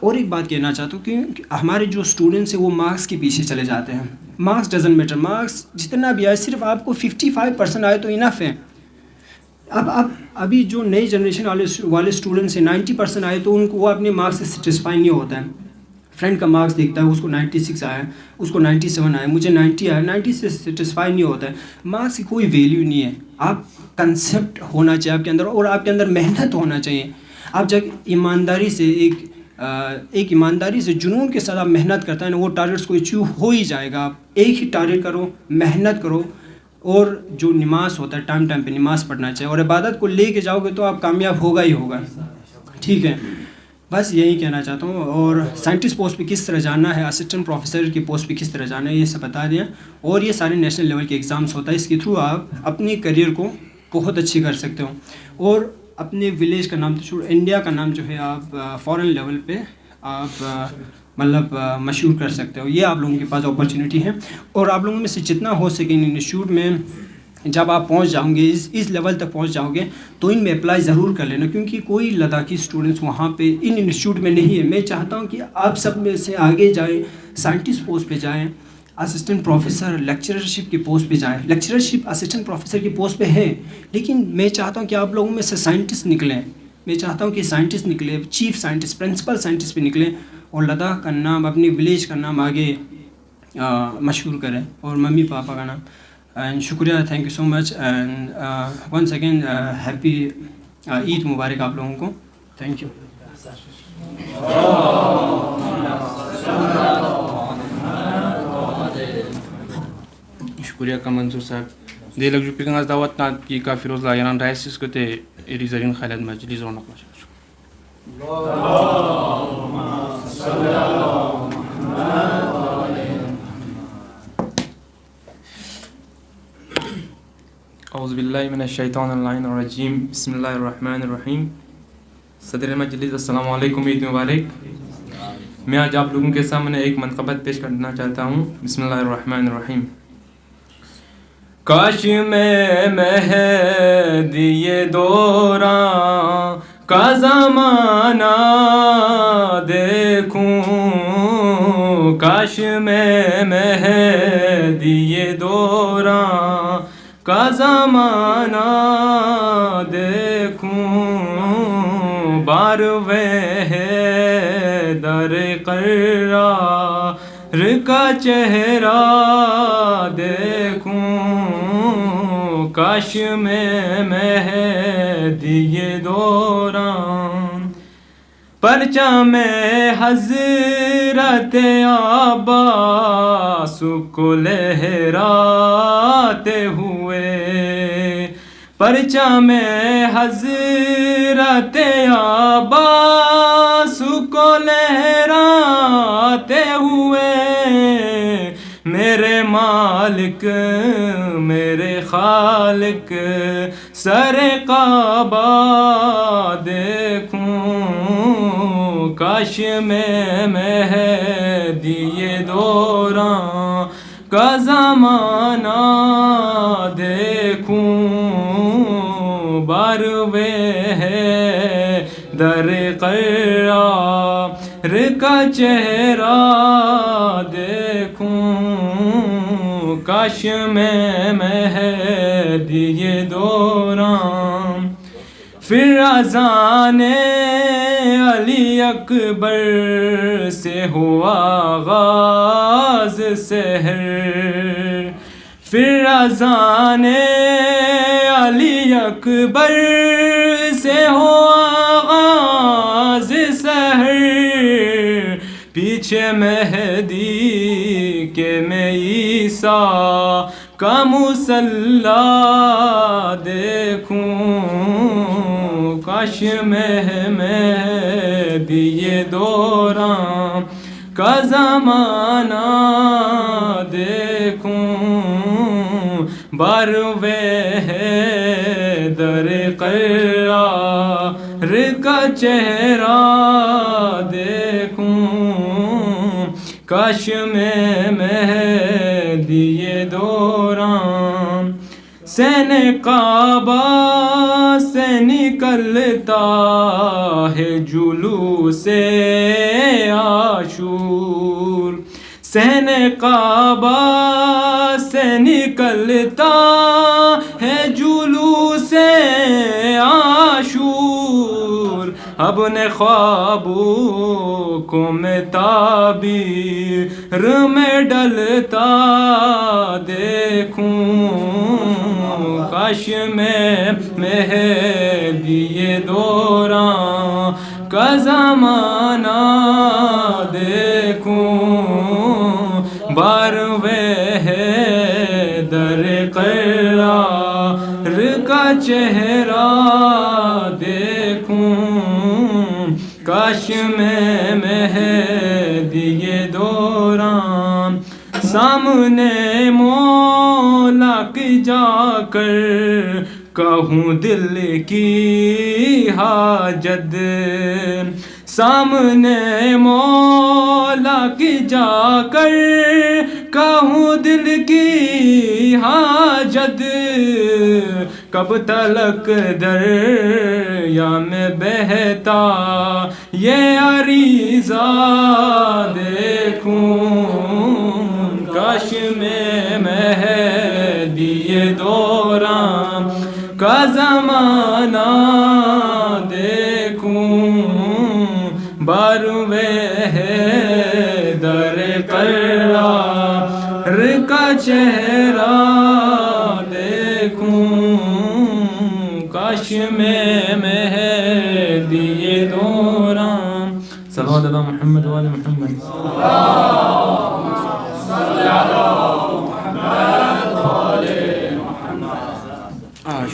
اور ایک بات کہنا چاہتا ہوں کہ ہمارے جو اسٹوڈنٹس ہیں وہ مارکس کے پیچھے چلے جاتے ہیں. مارکس ڈزنٹ میٹر, مارکس جتنا بھی آئے صرف آپ کو 55% آئے تو انف ہے. اب ابھی جو نئی جنریشن والے اسٹوڈنٹس ہیں 90% آئے تو ان کو وہ اپنے مارکس سے سیٹسفائی نہیں ہوتا ہے. فرینڈ کا مارکس دیکھتا ہے, اس کو 96 آیا, اس کو 97 آیا, مجھے 90 آیا, 90 سے سیٹسفائی نہیں ہوتا ہے. مارکس کی کوئی ویلیو نہیں ہے. آپ کنسیپٹ ہونا چاہیے آپ کے اندر, اور آپ کے اندر محنت ہونا چاہیے. آپ جب ایمانداری سے ایک ایمانداری سے جنون کے ساتھ آپ محنت کرتا ہے نا, وہ ٹارگیٹس کو اچیو ہو ہی جائے گا. آپ ایک ہی ٹارگیٹ کرو, محنت کرو, اور جو نماز ہوتا ہے ٹائم پہ نماز پڑھنا چاہیے, اور عبادت کو لے کے جاؤ گے تو آپ کامیاب ہوگا ہی ہوگا. ٹھیک ہے, بس یہی کہنا چاہتا ہوں. اور سائنٹسٹ پوسٹ پہ کس طرح جانا ہے, اسسٹنٹ پروفیسر کی پوسٹ پہ کس طرح جانا ہے, یہ سب بتا دیا. اور یہ سارے نیشنل لیول کے ایگزامس ہوتا ہے, اس کے تھرو آپ اپنی کریئر کو بہت اچھی کر سکتے ہو, اور اپنے ولیج کا نام تو چھوڑ, انڈیا کا نام جو ہے آپ فورن لیول پہ آپ مطلب مشہور کر سکتے ہو. یہ آپ لوگوں کے پاس اپرچونیٹی ہے, اور آپ لوگوں میں سے جتنا ہو سکے ان انسٹیٹیوٹ میں جب آپ پہنچ جاؤ گے, اس لیول تک پہنچ جاؤ گے, تو ان میں اپلائی ضرور کر لینا, کیونکہ کوئی لداخی اسٹوڈنٹس وہاں پہ ان انسٹیٹیوٹ میں نہیں ہے. میں چاہتا ہوں کہ آپ سب میں سے آگے جائیں, سائنٹسٹ پوسٹ پہ جائیں, اسسٹنٹ پروفیسر لیکچررشپ کی پوسٹ پہ جائیں. لیکچررشپ اسسٹنٹ پروفیسر کی پوسٹ پہ ہے, لیکن میں چاہتا ہوں کہ آپ لوگوں میں سے سائنٹسٹ نکلیں. میں چاہتا ہوں کہ سائنٹسٹ نکلے, چیف سائنٹسٹ, پرنسپل سائنٹسٹ پہ نکلیں, اور لداخ کا نام, اپنی ولیج کا نام آگے مشہور کریں, اور ممی پاپا کا نام. اینڈ شکریہ, thank you so much, and once again happy Eid مبارک آپ لوگوں کو. Thank you. شکریہ کا منظور صاحب. دے لگ جو پیکنگ دعوت نا کی کا فیروز لایان رائس اس کو تے ایری زرین خالد مجلس رونق ماشاء اعوذ باللہ من الشیطان اللعین الرجیم. بسم اللہ الرحمن الرحیم. صدر مجلس السلام علیکم, عید مبارک. میں آج آپ لوگوں کے سامنے ایک منقبت پیش کرنا چاہتا ہوں. بسم اللہ الرحمن الرحیم. کاش میں مہدی یہ دوران کا زمانہ دیکھوں, کاش میں مہدی یہ دوران کا زمانہ دیکھوں, باروے در قرار کا چہرہ دیکھوں, کاش میں مہدی یہ دوران پرچم حضرت عباس کو لہراتے ہوئے, پرچم حضرت عباس کو لہراتے ہوئے, میرے مالک میرے خالق سر کعبہ دیکھوں, کاش میں مہدی یہ دوران کا زمانہ دیکھوں, باروے در قرار کا چہرہ دیکھوں, کاش میں مہدی یہ دوران. پھر اذان علی اکبر سے ہوا آغاز سحر, پھر اذان علی اکبر سے ہوا آغاز سحر, پیچھے مہدی کے میں عیسیٰ کا مصلی دیکھوں, کاش میں مہدی یہ دوران کا زمانہ دیکھوں, باروے در قرار کا چہرہ دیکھوں, کاش میں مہدی یہ دوران سین کعبہ سے نکلتا ہے جلوس عاشور سین کعبہ سے نکلتا ہے جلوس عاشور اپنے خوابوں کو میں تعبیر میں ڈلتا دیکھوں کاش میں مہدی دوران کا زمانہ دیکھوں باروے حیدر قرار کا چہرہ دیکھوں کاش میں مہدی دوران سامنے مولا کی جا کر کہوں دل کی حاجت سامنے مولا کی جا کر کہوں دل کی حاجت کب تلک دریا میں بہتا یہ عریضہ دیکھوں کاش میں مہدی دوران کا زمانہ دیکھوں باروے حیدر قرار کا چہرہ دیکھوں کاش میں مہدی دوران صلوات اللہ محمد و آل محمد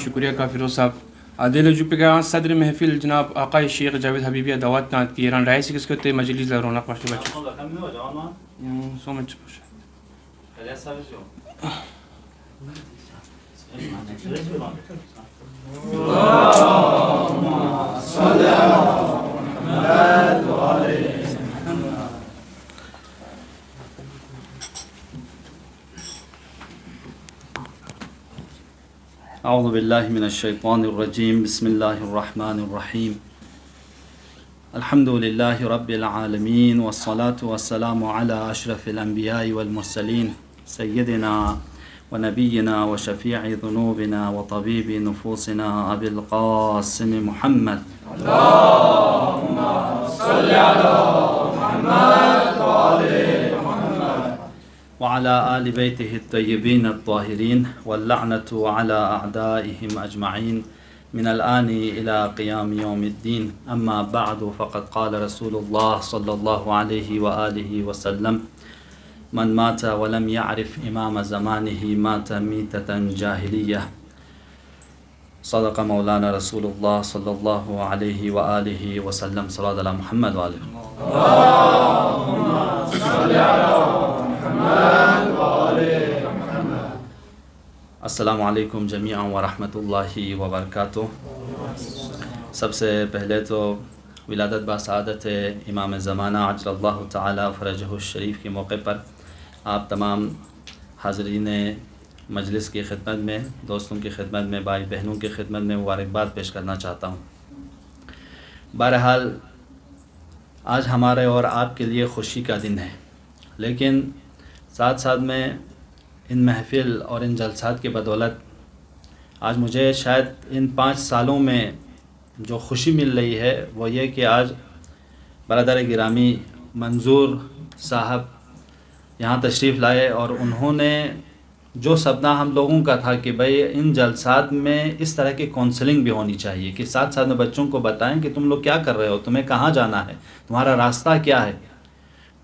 شکریہ کافر صاحب عادل جوپگا صدر محفل جناب آقای شیخ جاوید حبیبی دعوت نات کی ایران رائے سکس کرتے مجلس رونق باشتے بچے سو مچ اعوذ باللہ من الشیطان الرجیم بسم اللہ الرحمن الرحیم الحمد للہ رب العالمین والصلاة والسلام علی اشرف الانبیاء والمرسلین سیدنا ونبینا وشفیع ذنوبنا وطبیب نفوسنا ابی القاسم محمد اللہم صل علی محمد وعلى آل بيته الطيبين الطاهرين واللعنة على أعدائهم أجمعين من الآن إلى قيام يوم الدين أما بعد فقد قال رسول الله صلى الله عليه وآله وسلم من مات ولم يعرف إمام زمانه مات ميتة جاهلية صدق مولانا رسول الله صلى الله عليه وآله وسلم صلى على محمد وآله اللهم صل على السلام علیکم جمیعا ورحمۃ اللہ وبرکاتہ۔ سب سے پہلے تو ولادت بسعادت امام زمانہ عجل اللہ تعالی فرجہ الشریف کے موقع پر آپ تمام حاضرین مجلس کی خدمت میں، دوستوں کی خدمت میں، بھائی بہنوں کی خدمت میں مبارکباد پیش کرنا چاہتا ہوں۔ بہرحال آج ہمارے اور آپ کے لیے خوشی کا دن ہے، لیکن ساتھ ساتھ میں ان محفل اور ان جلسات کی بدولت آج مجھے شاید ان 5 سالوں میں جو خوشی مل رہی ہے وہ یہ کہ آج برادر گرامی منظور صاحب یہاں تشریف لائے اور انہوں نے جو سپنا ہم لوگوں کا تھا کہ بھئی ان جلسات میں اس طرح کی کونسلنگ بھی ہونی چاہیے کہ ساتھ ساتھ میں بچوں کو بتائیں کہ تم لوگ کیا کر رہے ہو، تمہیں کہاں جانا ہے، تمہارا راستہ کیا ہے،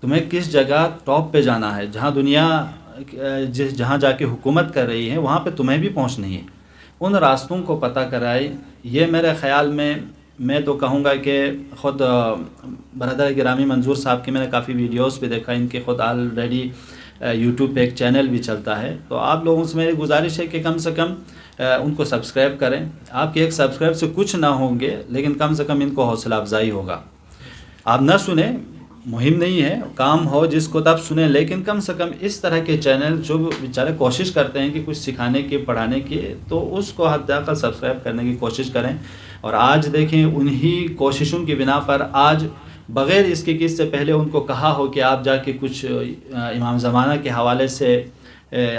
تمہیں کس جگہ ٹاپ پہ جانا ہے، جہاں دنیا جہاں جا کے حکومت کر رہی ہے وہاں پہ تمہیں بھی پہنچنی ہے، ان راستوں کو پتہ کرائے۔ یہ میرے خیال میں تو کہوں گا کہ خود برادر گرامی منظور صاحب کے میں نے کافی ویڈیوز بھی دیکھا، ان کے خود آلریڈی یوٹیوب پہ ایک چینل بھی چلتا ہے، تو آپ لوگوں سے میری گزارش ہے کہ کم سے کم ان کو سبسکرائب کریں۔ آپ کے ایک سبسکرائب سے کچھ نہ ہوں گے، لیکن کم سے کم ان کو حوصلہ افزائی ہوگا۔ آپ نہ سنیں مہم نہیں ہے، کام ہو جس کو تب سنیں، لیکن کم سے کم اس طرح کے چینل جو بیچارے کوشش کرتے ہیں کہ کچھ سکھانے کی پڑھانے کی، تو اس کو حتی اقل سبسکرائب کرنے کی کوشش کریں۔ اور آج دیکھیں انہی کوششوں کی بنا پر آج بغیر اس کے کہ اس سے پہلے ان کو کہا ہو کہ آپ جا کے کچھ امام زمانہ کے حوالے سے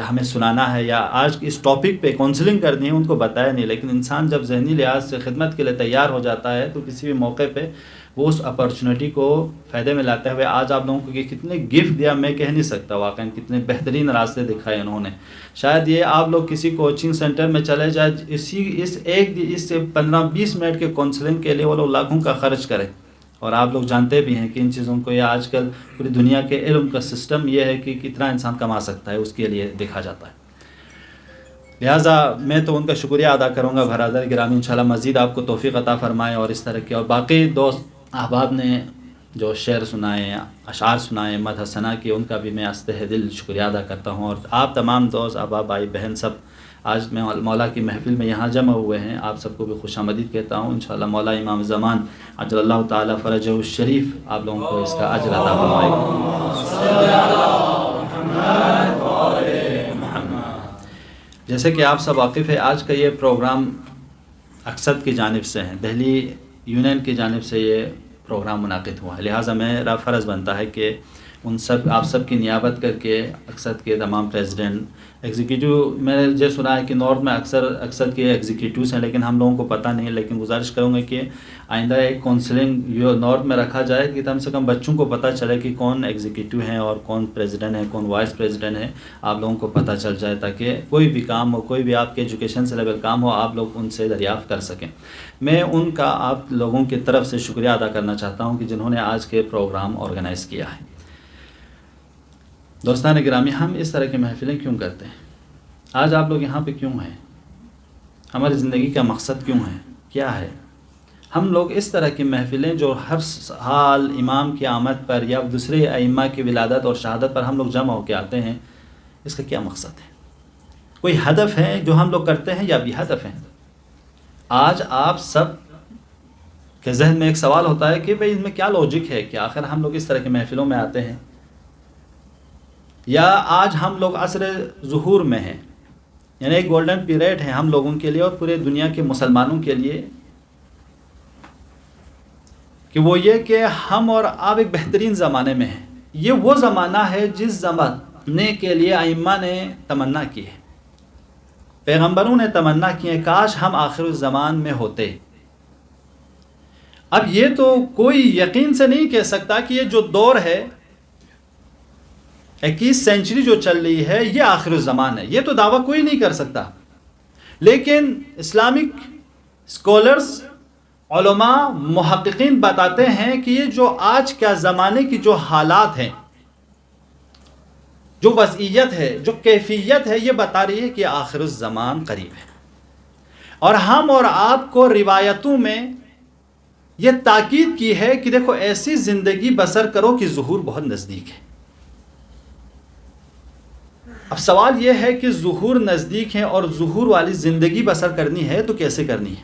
ہمیں سنانا ہے یا آج اس ٹاپک پہ کونسلنگ کرنی ہے، ان کو بتایا نہیں۔ لیکن انسان جب ذہنی لحاظ سے خدمت کے لیے تیار ہو جاتا ہے تو کسی بھی موقع پہ وہ اس اپرچونٹی کو فائدے میں لاتے ہوئے آج آپ لوگوں کو کتنے گفٹ دیا میں کہہ نہیں سکتا، واقعاً کتنے بہترین راستے دکھائے انہوں نے۔ شاید یہ آپ لوگ کسی کوچنگ سینٹر میں چلے جائیں، اس 15-20 منٹ کے کونسلنگ کے لیے وہ لوگ لاکھوں کا خرچ کریں، اور آپ لوگ جانتے بھی ہیں کہ ان چیزوں کو یہ آج کل پوری دنیا کے علم کا سسٹم یہ ہے کہ کتنا انسان کما سکتا ہے، اس کے لیے دیکھا جاتا ہے۔ لہٰذا میں تو ان کا شکریہ ادا کروں گا برادر گرامی، انشاءاللہ مزید آپ کو توفیق عطا فرمائے اور اس طرح کے، اور باقی دوست احباب نے جو شعر سنائے، اشعار سنائے، مدح ثنا کی، ان کا بھی میں از تہ دل شکریہ ادا کرتا ہوں۔ اور آپ تمام دوست احباب بھائی بہن سب آج میں مولا کی محفل میں یہاں جمع ہوئے ہیں، آپ سب کو بھی خوش آمدید کہتا ہوں۔ انشاءاللہ مولا امام زمان عجل اللہ تعالی فرجہ الشریف آپ لوگوں کو اس کا اجر عطا فرمائے گا۔ جیسے کہ آپ سب واقف ہے، آج کا یہ پروگرام اقصد کی جانب سے ہے، دہلی یونین کی جانب سے یہ پروگرام منعقد ہوا ہے، لہٰذا میرا فرض بنتا ہے کہ ان سب آپ سب کی نیابت کر کے اقصد کے تمام پریزیڈنٹ ایگزیکٹو، میں نے یہ سنا ہے کہ نارتھ میں اقصد کے ایگزیکٹوز ہیں، لیکن ہم لوگوں کو پتہ نہیں ہے، لیکن گزارش کروں گا کہ آئندہ ایک کونسلنگ نارتھ میں رکھا جائے کہ کم سے کم بچوں کو پتہ چلے کہ کون ایگزیکٹو ہیں اور کون پریزیڈنٹ ہے، کون وائس پریزیڈنٹ ہے، آپ لوگوں کو پتہ چل جائے تاکہ کوئی بھی کام ہو، کوئی بھی آپ کے ایجوکیشن سے لیول کام ہو، آپ لوگ ان سے دریافت کر سکیں۔ میں ان کا آپ لوگوں کی طرف سے شکریہ ادا کرنا چاہتا ہوں کہ جنہوں نے آج کے پروگرام آرگنائز کیا ہے۔ دوستان گرامی، ہم اس طرح کی محفلیں کیوں کرتے ہیں؟ آج آپ لوگ یہاں پہ کیوں ہیں؟ ہماری زندگی کا مقصد کیوں ہے؟ کیا ہے؟ ہم لوگ اس طرح کی محفلیں جو ہر حال امام کی آمد پر یا دوسرے ائمہ کی ولادت اور شہادت پر ہم لوگ جمع ہو کے آتے ہیں، اس کا کیا مقصد ہے؟ کوئی ہدف ہے جو ہم لوگ کرتے ہیں یا بھی ہدف ہیں؟ آج آپ سب کے ذہن میں ایک سوال ہوتا ہے کہ بھئی ان میں کیا لوجک ہے کہ آخر ہم لوگ اس طرح کی محفلوں میں آتے ہیں، یا آج ہم لوگ عصر ظہور میں ہیں، یعنی ایک گولڈن پیریڈ ہے ہم لوگوں کے لیے اور پورے دنیا کے مسلمانوں کے لیے، کہ وہ یہ کہ ہم اور آپ ایک بہترین زمانے میں ہیں۔ یہ وہ زمانہ ہے جس زمانے کے لیے ائمہ نے تمنا کی ہے، پیغمبروں نے تمنا کی ہے، کاش ہم آخر الزمان میں ہوتے۔ اب یہ تو کوئی یقین سے نہیں کہہ سکتا کہ یہ جو دور ہے 21 سینچری جو چل رہی ہے یہ آخر الزمان ہے، یہ تو دعویٰ کوئی نہیں کر سکتا، لیکن اسلامک اسکالرز، علماء، محققین بتاتے ہیں کہ یہ جو آج کا زمانے کی جو حالات ہیں، جو وضعیت ہے، جو کیفیت ہے، یہ بتا رہی ہے کہ آخر الزمان قریب ہے۔ اور ہم اور آپ کو روایتوں میں یہ تاکید کی ہے کہ دیکھو ایسی زندگی بسر کرو کہ ظہور بہت نزدیک ہے۔ اب سوال یہ ہے کہ ظہور نزدیک ہے اور ظہور والی زندگی بسر کرنی ہے تو کیسے کرنی ہے؟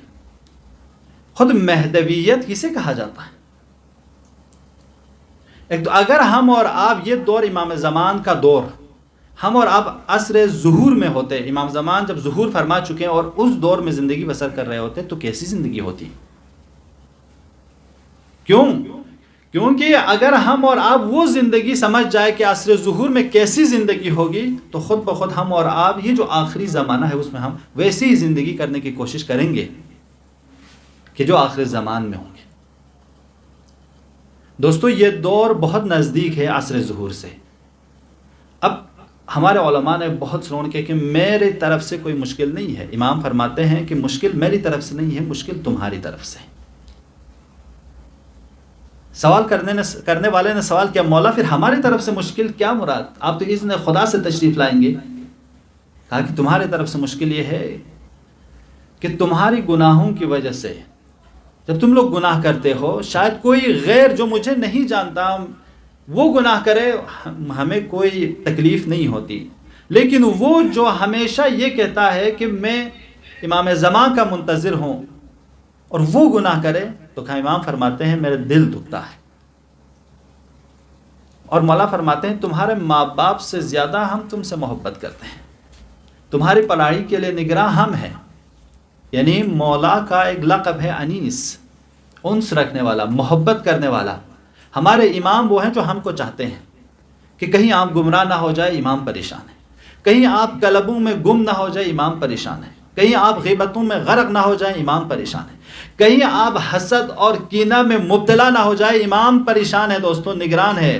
خود مہدویت کسے کہا جاتا ہے؟ ایک تو اگر ہم اور آپ یہ دور امام زمان کا دور، ہم اور آپ عصر ظہور میں ہوتے، امام زمان جب ظہور فرما چکے ہیں اور اس دور میں زندگی بسر کر رہے ہوتے تو کیسی زندگی ہوتی؟ کیونکہ اگر ہم اور آپ وہ زندگی سمجھ جائے کہ عصر ظہور میں کیسی زندگی ہوگی تو خود بخود ہم اور آپ یہ جو آخری زمانہ ہے اس میں ہم ویسی ہی زندگی کرنے کی کوشش کریں گے کہ جو آخری زمان میں ہوں گے۔ دوستو یہ دور بہت نزدیک ہے عصر ظہور سے۔ اب ہمارے علماء نے بہت سلون کیا کہ میرے طرف سے کوئی مشکل نہیں ہے، امام فرماتے ہیں کہ مشکل میری طرف سے نہیں ہے، مشکل تمہاری طرف سے۔ سوال کرنے والے نے سوال کیا، مولا پھر ہماری طرف سے مشکل کیا مراد؟ آپ تو اذن خدا سے تشریف لائیں گے۔ کہا کہ تمہاری طرف سے مشکل یہ ہے کہ تمہاری گناہوں کی وجہ سے جب تم لوگ گناہ کرتے ہو، شاید کوئی غیر جو مجھے نہیں جانتا وہ گناہ کرے، ہمیں کوئی تکلیف نہیں ہوتی، لیکن وہ جو ہمیشہ یہ کہتا ہے کہ میں امام زمان کا منتظر ہوں اور وہ گناہ کرے، تو کہا امام فرماتے ہیں میرا دل دکھتا ہے۔ اور مولا فرماتے ہیں تمہارے ماں باپ سے زیادہ ہم تم سے محبت کرتے ہیں، تمہاری پڑھائی کے لیے نگراں ہم ہیں. یعنی مولا کا ایک لقب ہے انیس، انس رکھنے والا، محبت کرنے والا. ہمارے امام وہ ہیں جو ہم کو چاہتے ہیں کہ کہیں آپ گمراہ نہ ہو جائے، امام پریشان ہے. کہیں آپ کلبوں میں گم نہ ہو جائے، امام پریشان ہے. کہیں آپ غیبتوں میں غرق نہ ہو جائیں، امام پریشان ہے. کہیں آپ حسد اور کینہ میں مبتلا نہ ہو جائے، امام پریشان ہے. دوستوں نگران ہے.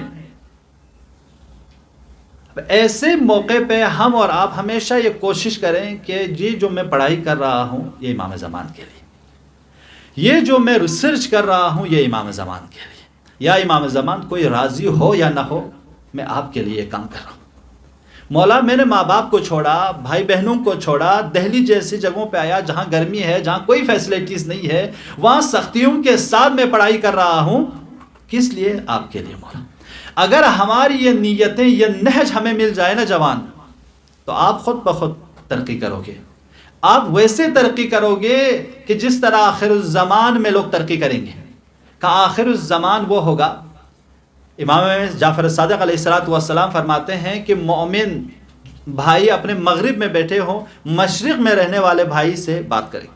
ایسے موقع پہ ہم اور آپ ہمیشہ یہ کوشش کریں کہ یہ جو میں پڑھائی کر رہا ہوں یہ امام زمان کے لیے، یہ جو میں ریسرچ کر رہا ہوں یہ امام زمان کے لیے. یا امام زمان کوئی راضی ہو یا نہ ہو، میں آپ کے لیے یہ کام کر رہا ہوں. مولا میں نے ماں باپ کو چھوڑا، بھائی بہنوں کو چھوڑا، دہلی جیسی جگہوں پہ آیا جہاں گرمی ہے، جہاں کوئی فیسلٹیز نہیں ہے، وہاں سختیوں کے ساتھ میں پڑھائی کر رہا ہوں. کس لیے؟ آپ کے لیے مولا. اگر ہماری یہ نیتیں، یہ نہج ہمیں مل جائے نا جوان، تو آپ خود بخود ترقی کرو گے. آپ ویسے ترقی کرو گے کہ جس طرح آخر الزمان میں لوگ ترقی کریں گے. کہ آخر الزمان وہ ہوگا، امام جعفر صادق علیہ السلام فرماتے ہیں کہ مومن بھائی اپنے مغرب میں بیٹھے ہوں، مشرق میں رہنے والے بھائی سے بات کریں.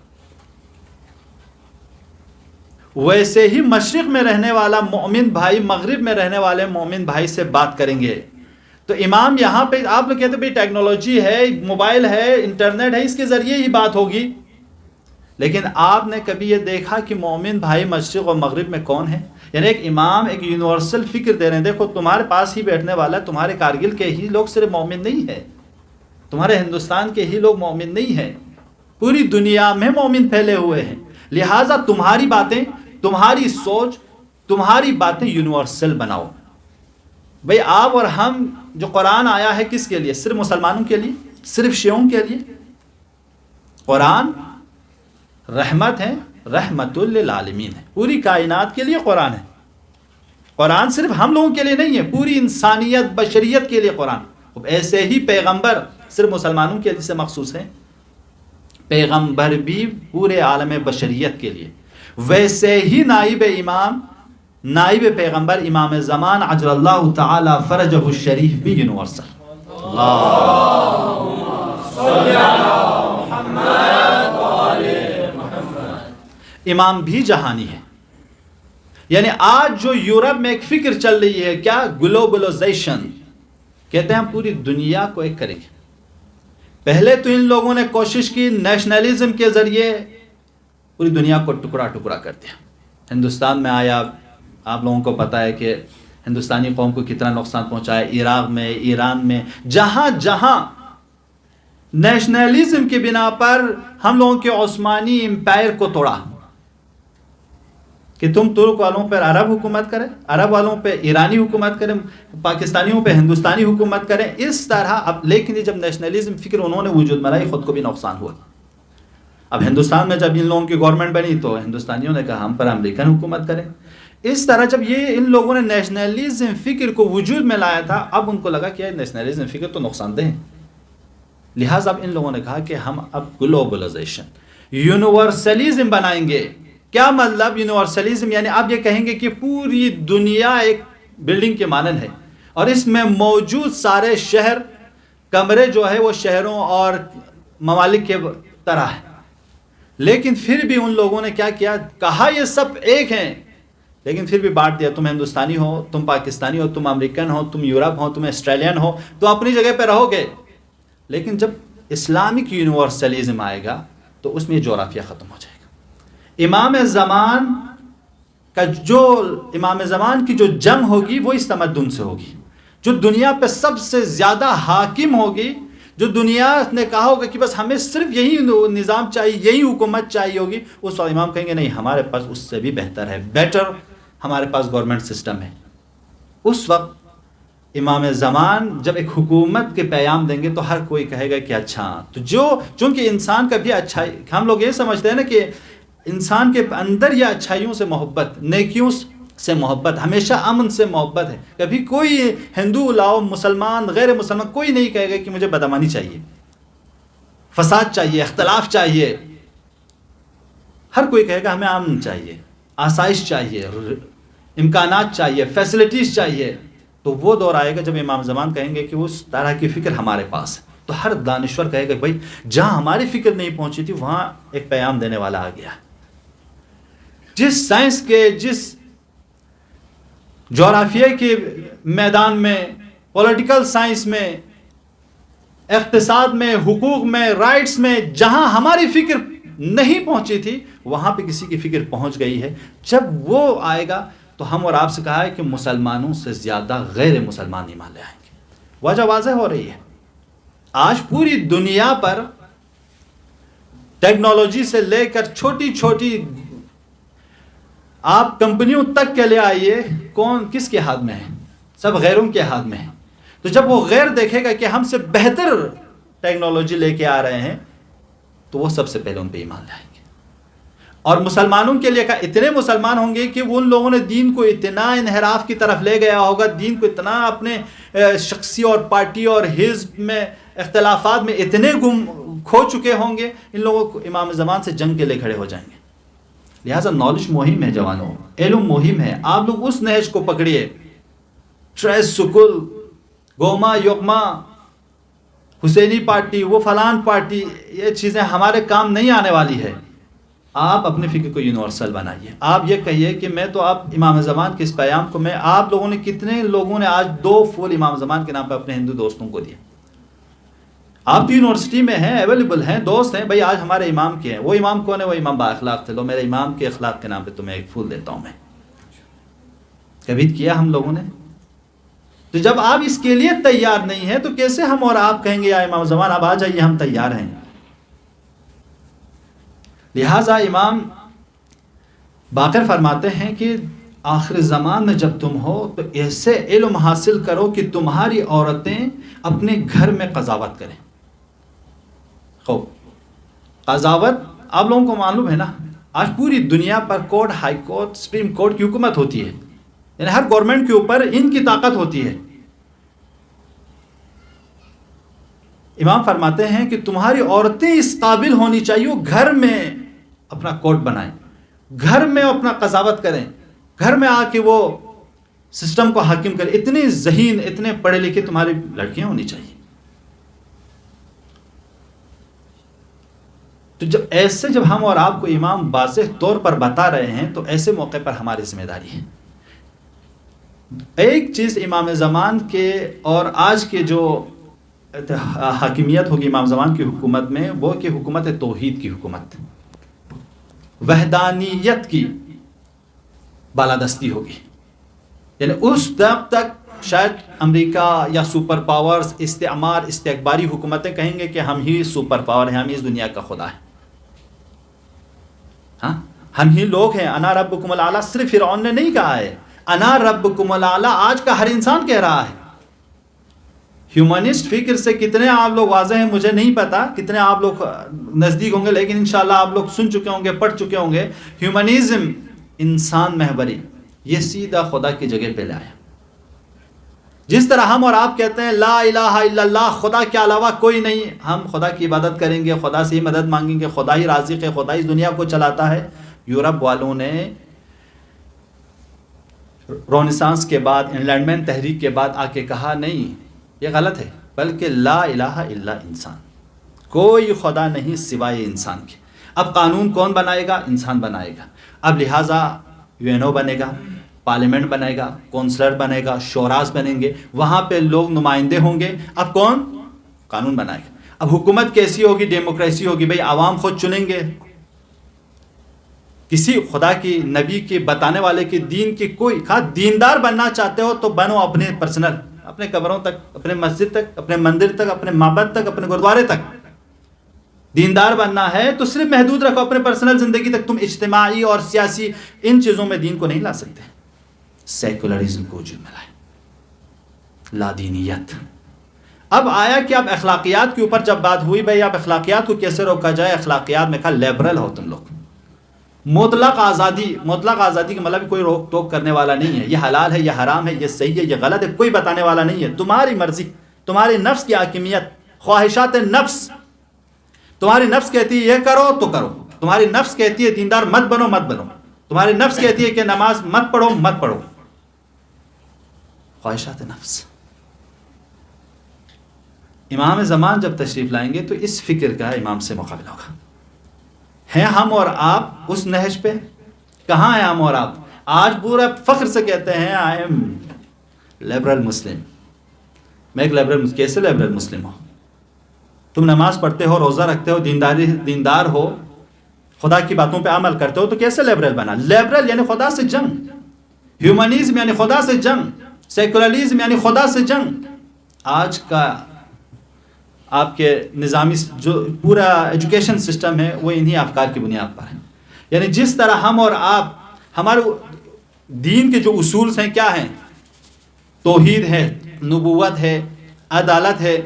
ویسے ہی مشرق میں رہنے والا مومن بھائی مغرب میں رہنے والے مومن بھائی سے بات کریں گے. تو امام یہاں پہ آپ لوگ کہتے ہیں بھائی ٹیکنالوجی ہے، موبائل ہے، انٹرنیٹ ہے، اس کے ذریعے ہی بات ہوگی. لیکن آپ نے کبھی یہ دیکھا کہ مومن بھائی مشرق اور مغرب میں کون ہیں؟ یعنی ایک امام ایک یونیورسل فکر دے رہے ہیں. دیکھو تمہارے پاس ہی بیٹھنے والا، تمہارے کارگل کے ہی لوگ صرف مومن نہیں ہے، تمہارے ہندوستان کے ہی لوگ مومن نہیں ہیں، پوری دنیا میں مومن پھیلے ہوئے ہیں. لہٰذا تمہاری باتیں، تمہاری سوچ، تمہاری باتیں یونیورسل بناؤ. بھئی آپ اور ہم جو قرآن آیا ہے کس کے لیے؟ صرف مسلمانوں کے لیے؟ صرف شیعوں کے لیے؟ قرآن رحمت ہے، رحمت للعالمین ہے، پوری کائنات کے لیے قرآن ہے. قرآن صرف ہم لوگوں کے لیے نہیں ہے، پوری انسانیت بشریت کے لیے قرآن. ایسے ہی پیغمبر صرف مسلمانوں کے لیے سے مخصوص ہیں، پیغمبر بھی پورے عالم بشریت کے لیے. ویسے ہی نائب امام، نائب پیغمبر امام زمان عجل اللہ تعالی فرجہ الشریف بھی یونیورسل. امام بھی جہانی ہے. یعنی آج جو یورپ میں ایک فکر چل رہی ہے، کیا؟ گلوبلائزیشن. کہتے ہیں ہم پوری دنیا کو ایک کریں گے. پہلے تو ان لوگوں نے کوشش کی نیشنلزم کے ذریعے پوری دنیا کو ٹکڑا ٹکڑا کر دیا. ہندوستان میں آیا، آپ لوگوں کو پتہ ہے کہ ہندوستانی قوم کو کتنا نقصان پہنچایا. عراق میں، ایران میں، جہاں جہاں نیشنلزم کی بنا پر ہم لوگوں کے عثمانی امپائر کو توڑا کہ تم ترک والوں پر عرب حکومت کریں، عرب والوں پہ ایرانی حکومت کریں، پاکستانیوں پہ ہندوستانی حکومت کریں. اس طرح اب لیکن جب نیشنلزم فکر انہوں نے وجود میں لائی، خود کو بھی نقصان ہوا. اب ہندوستان میں جب ان لوگوں کی گورنمنٹ بنی تو ہندوستانیوں نے کہا ہم پر امریکن حکومت کریں. اس طرح جب یہ ان لوگوں نے نیشنلزم فکر کو وجود میں لایا تھا، اب ان کو لگا کہ نیشنلزم فکر تو نقصان دہ ہے. لہٰذا اب ان لوگوں نے کہا کہ ہم اب گلوبلائزیشن، یونیورسلزم بنائیں گے. کیا مطلب یونیورسلزم؟ یعنی آپ یہ کہیں گے کہ پوری دنیا ایک بلڈنگ کے مانند ہے اور اس میں موجود سارے شہر، کمرے جو ہے وہ شہروں اور ممالک کے طرح ہے. لیکن پھر بھی ان لوگوں نے کیا کیا؟ کہا یہ سب ایک ہیں، لیکن پھر بھی بانٹ دیا. تم ہندوستانی ہو، تم پاکستانی ہو، تم امریکن ہو، تم یورپ ہو، تم آسٹریلین ہو، تو اپنی جگہ پہ رہو گے. لیکن جب اسلامک یونیورسلزم آئے گا تو اس میں جغرافیہ ختم ہو جائے گا. امام زمان کی جو جنگ ہوگی وہ اس تمدن سے ہوگی، جو دنیا پہ سب سے زیادہ حاکم ہوگی، جو دنیا نے کہا ہوگا کہ بس ہمیں صرف یہی نظام چاہیے، یہی حکومت چاہیے ہوگی. اس وقت امام کہیں گے نہیں، ہمارے پاس اس سے بھی بہتر ہے، بیٹر ہمارے پاس گورنمنٹ سسٹم ہے. اس وقت امام زمان جب ایک حکومت کے پیام دیں گے تو ہر کوئی کہے گا کہ اچھا. تو چونکہ انسان کا بھی اچھائی، ہم لوگ یہ سمجھتے ہیں نا کہ انسان کے اندر یہ اچھائیوں سے محبت، نیکیوں سے محبت، ہمیشہ امن سے محبت ہے. کبھی کوئی ہندو لاؤ، مسلمان، غیر مسلمان، کوئی نہیں کہے گا کہ مجھے بدامنی چاہیے، فساد چاہیے، اختلاف چاہیے. ہر کوئی کہے گا ہمیں امن چاہیے، آسائش چاہیے، امکانات چاہیے، فیسلٹیز چاہیے. تو وہ دور آئے گا جب امام زمان کہیں گے کہ اس طرح کی فکر ہمارے پاس ہے. تو ہر دانشور کہے گا بھائی جہاں ہماری فکر نہیں پہنچی تھی وہاں ایک پیغام دینے والا آ گیا. جس سائنس کے، جس جغرافیہ کے میدان میں، پولیٹیکل سائنس میں، اقتصاد میں، حقوق میں، رائٹس میں، جہاں ہماری فکر نہیں پہنچی تھی وہاں پہ کسی کی فکر پہنچ گئی ہے. جب وہ آئے گا تو ہم اور آپ سے کہا ہے کہ مسلمانوں سے زیادہ غیر مسلمان ایمان لے آئیں گے. وجہ واضح ہو رہی ہے. آج پوری دنیا پر ٹیکنالوجی سے لے کر چھوٹی چھوٹی آپ کمپنیوں تک کے لے آئیے، کون کس کے ہاتھ میں ہے؟ سب غیروں کے ہاتھ میں ہے. تو جب وہ غیر دیکھے گا کہ ہم سے بہتر ٹیکنالوجی لے کے آ رہے ہیں تو وہ سب سے پہلے ان پہ ایمان لائیں گے. اور مسلمانوں کے لیے اتنے مسلمان ہوں گے کہ ان لوگوں نے دین کو اتنا انحراف کی طرف لے گیا ہوگا، دین کو اتنا اپنے شخصی اور پارٹی اور حزب میں اختلافات میں اتنے گم کھو چکے ہوں گے، ان لوگوں کو امام زمان سے جنگ کے لیے کھڑے ہو جائیں گے. لہٰذا نالج مہم ہے جوانوں، علم مہم ہے. آپ لوگ اس نہج کو پکڑیے. ٹریس سکول، گوما یوگما، حسینی پارٹی، وہ فلان پارٹی، یہ چیزیں ہمارے کام نہیں آنے والی ہے. آپ اپنے فکر کو یونیورسل بنائیے. آپ یہ کہیے کہ میں تو آپ امام زمان کے اس پیام کو میں آپ لوگوں نے کتنے لوگوں نے آج 2 پھول امام زمان کے نام پہ اپنے ہندو دوستوں کو دیے. آپ تو یونیورسٹی میں ہیں، اویلیبل ہیں، دوست ہیں. بھائی آج ہمارے امام کے ہیں. وہ امام کون ہے؟ وہ امام با اخلاق تھے. لو میرے امام کے اخلاق کے نام پہ تمہیں ایک پھول دیتا ہوں میں. کبھی کیا ہم لوگوں نے؟ تو جب آپ اس کے لیے تیار نہیں ہیں تو کیسے ہم اور آپ کہیں گے یا امام زمان آپ آ جائیے ہم تیار ہیں. لہٰذا امام باقر فرماتے ہیں کہ آخر زمان میں جب تم ہو تو ایسے علم حاصل کرو کہ تمہاری عورتیں اپنے گھر میں قضاوت کریں. قضاوت آپ لوگوں کو معلوم ہے نا، آج پوری دنیا پر court, high court, supreme court کی حکومت ہوتی ہے. یعنی ہر گورنمنٹ کے اوپر ان کی طاقت ہوتی ہے. امام فرماتے ہیں کہ تمہاری عورتیں اس قابل ہونی چاہیے وہ گھر میں اپنا کورٹ بنائیں، گھر میں اپنا قضاوت کریں، گھر میں آ کے وہ سسٹم کو حاکم کریں. اتنے ذہین، اتنے پڑھے لکھے تمہاری لڑکیاں ہونی چاہیے. تو جب ہم اور آپ کو امام واضح طور پر بتا رہے ہیں تو ایسے موقع پر ہماری ذمہ داری ہے. ایک چیز امام زمان کے اور آج کے جو حاکمیت ہوگی امام زمان کی حکومت میں، وہ کہ حکومت توحید کی حکومت، وحدانیت کی بالادستی ہوگی. یعنی اس وقت تک شاید امریکہ یا سپر پاورز، استعمار، استکباری حکومتیں کہیں گے کہ ہم ہی سپر پاور ہیں، ہم ہی اس دنیا کا خدا ہے. ہاں ہم ہی لوگ ہیں. انا ربکم الاعلی صرف فرعون نے نہیں کہا ہے، انا ربکم الاعلی آج کا ہر انسان کہہ رہا ہے. ہیومنسٹ فکر سے کتنے آپ لوگ واضح ہیں مجھے نہیں پتا، کتنے آپ لوگ نزدیک ہوں گے، لیکن انشاءاللہ آپ لوگ سن چکے ہوں گے، پڑھ چکے ہوں گے. ہیومنزم، انسان محوری، یہ سیدھا خدا کی جگہ پہ لایا. جس طرح ہم اور آپ کہتے ہیں لا الہ الا اللہ، خدا کے علاوہ کوئی نہیں، ہم خدا کی عبادت کریں گے، خدا سے ہی مدد مانگیں گے، خدا ہی رازق ہے، خدا ہی دنیا کو چلاتا ہے. یورپ والوں نے رونیسانس کے بعد، انلائنمنٹ تحریک کے بعد آ کے کہا نہیں یہ غلط ہے، بلکہ لا الہ الا انسان، کوئی خدا نہیں سوائے انسان کے. اب قانون کون بنائے گا؟ انسان بنائے گا. اب لہٰذا UNO بنے گا، پارلیمنٹ بنے گا، کونسلر بنے گا، شوراز بنیں گے، وہاں پہ لوگ نمائندے ہوں گے. اب کون قانون بنائے گا؟ اب حکومت کیسی ہوگی؟ ڈیموکریسی ہوگی. بھئی عوام خود چنیں گے. کسی خدا کی، نبی کے بتانے والے کے دین کی کوئی دیندار بننا چاہتے ہو تو بنو اپنے پرسنل، اپنے قبروں تک، اپنے مسجد تک، اپنے مندر تک، اپنے معبد تک، اپنے گردوارے تک. دیندار بننا ہے تو صرف محدود رکھو اپنے پرسنل زندگی تک. تم اجتماعی اور سیاسی ان چیزوں میں دین کو نہیں لا سکتے. سیکولرزم کو وجود میں لائے، لا دینیت. اب آیا کہ اب اخلاقیات کے اوپر جب بات ہوئی، بھائی اب اخلاقیات کو کیسے روکا جائے؟ اخلاقیات میں کہا لیبرل ہو تم لوگ، مطلق آزادی. مطلق آزادی کا مطلب کوئی روک ٹوک کرنے والا نہیں ہے. یہ حلال ہے، یہ حرام ہے، یہ صحیح ہے، یہ غلط ہے، کوئی بتانے والا نہیں ہے. تمہاری مرضی، تمہاری نفس کی حاکمیت، خواہشات نفس. تمہاری نفس کہتی ہے یہ کرو تو کرو، تمہاری نفس کہتی ہے دیندار مت بنو مت بنو، تمہاری نفس کہتی ہے کہ نماز مت پڑھو مت پڑھو. خواہشات نفس. امام زمان جب تشریف لائیں گے تو اس فکر کا امام سے مقابلہ ہوگا. ہیں ہم اور آپ اس نہج پہ؟ کہاں ہیں ہم اور آپ؟ آج پورا فخر سے کہتے ہیں آئی ایم لبرل مسلم. میں ایک لبرل، کیسے لبرل مسلم ہو؟ تم نماز پڑھتے ہو، روزہ رکھتے ہو، دیندار ہو، خدا کی باتوں پہ عمل کرتے ہو، تو کیسے لبرل بنا؟ لبرل یعنی خدا سے جنگ، ہیومنزم یعنی خدا سے جنگ، سیکولرزم یعنی خدا سے جنگ. آج کا آپ کے نظامی جو پورا ایجوکیشن سسٹم ہے وہ انہی افکار کی بنیاد پر ہے. یعنی جس طرح ہم اور آپ، ہمارے دین کے جو اصول ہیں کیا ہیں؟ توحید ہے، نبوت ہے، عدالت ہے،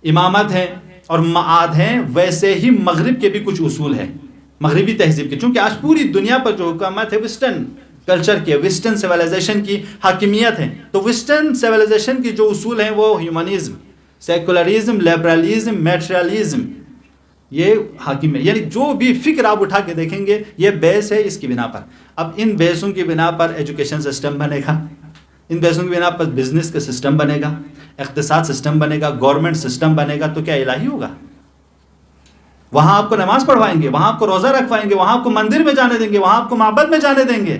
امامت ہے اور معاد ہیں. ویسے ہی مغرب کے بھی کچھ اصول ہیں، مغربی تہذیب کے. چونکہ آج پوری دنیا پر جو حکومت ہے ویسٹرن کلچر کی، ویسٹرن سیولائزیشن کی حاکمیت ہے. تو ویسٹرن سیولائزیشن کی جو اصول ہیں وہ ہیومنزم، سیکولرزم، لیبرلزم، میٹریلزم، یہ حاکم ہے. یعنی جو بھی فکر آپ اٹھا کے دیکھیں گے یہ بیس ہے اس کی بنا پر. اب ان بیسوں کی بنا پر ایجوکیشن سسٹم بنے گا، ان بیسوں کی بنا پر بزنس کا سسٹم بنے گا، اقتصاد سسٹم بنے گا، گورنمنٹ سسٹم بنے گا. تو کیا الہی ہوگا؟ وہاں آپ کو نماز پڑھوائیں گے، وہاں آپ کو روزہ رکھوائیں گے، وہاں آپ کو مندر میں جانے دیں گے، وہاں آپ کو معبد میں جانے دیں گے.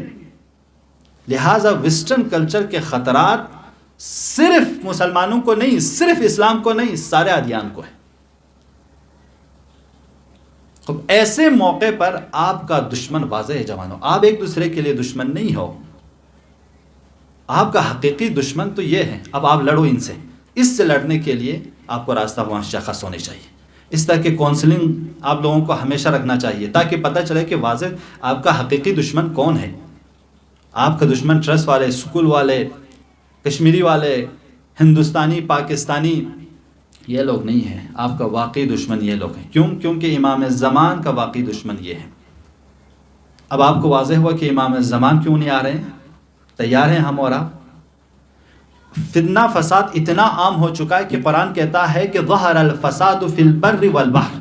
لہٰذا ویسٹرن کلچر کے خطرات صرف مسلمانوں کو نہیں، صرف اسلام کو نہیں، سارے ادیان کو ہے. ایسے موقع پر آپ کا دشمن واضح ہے جوانوں. آپ ایک دوسرے کے لیے دشمن نہیں ہو، آپ کا حقیقی دشمن تو یہ ہے. اب آپ لڑو ان سے. اس سے لڑنے کے لیے آپ کو راستہ وہاں شخص ہونے چاہیے. اس طرح کے کونسلنگ آپ لوگوں کو ہمیشہ رکھنا چاہیے تاکہ پتہ چلے کہ واضح آپ کا حقیقی دشمن کون ہے. آپ کا دشمن ٹرسٹ والے، اسکول والے، کشمیری والے، ہندوستانی، پاکستانی، یہ لوگ نہیں ہیں. آپ کا واقعی دشمن یہ لوگ ہیں. کیوں؟ کیونکہ امام زمان کا واقعی دشمن یہ ہے. اب آپ کو واضح ہوا کہ امام زمان کیوں نہیں آ رہے ہیں. تیار ہیں ہم اور آپ؟ فتنہ فساد اتنا عام ہو چکا ہے کہ قرآن کہتا ہے کہ ظہر الفساد فی البر والبحر.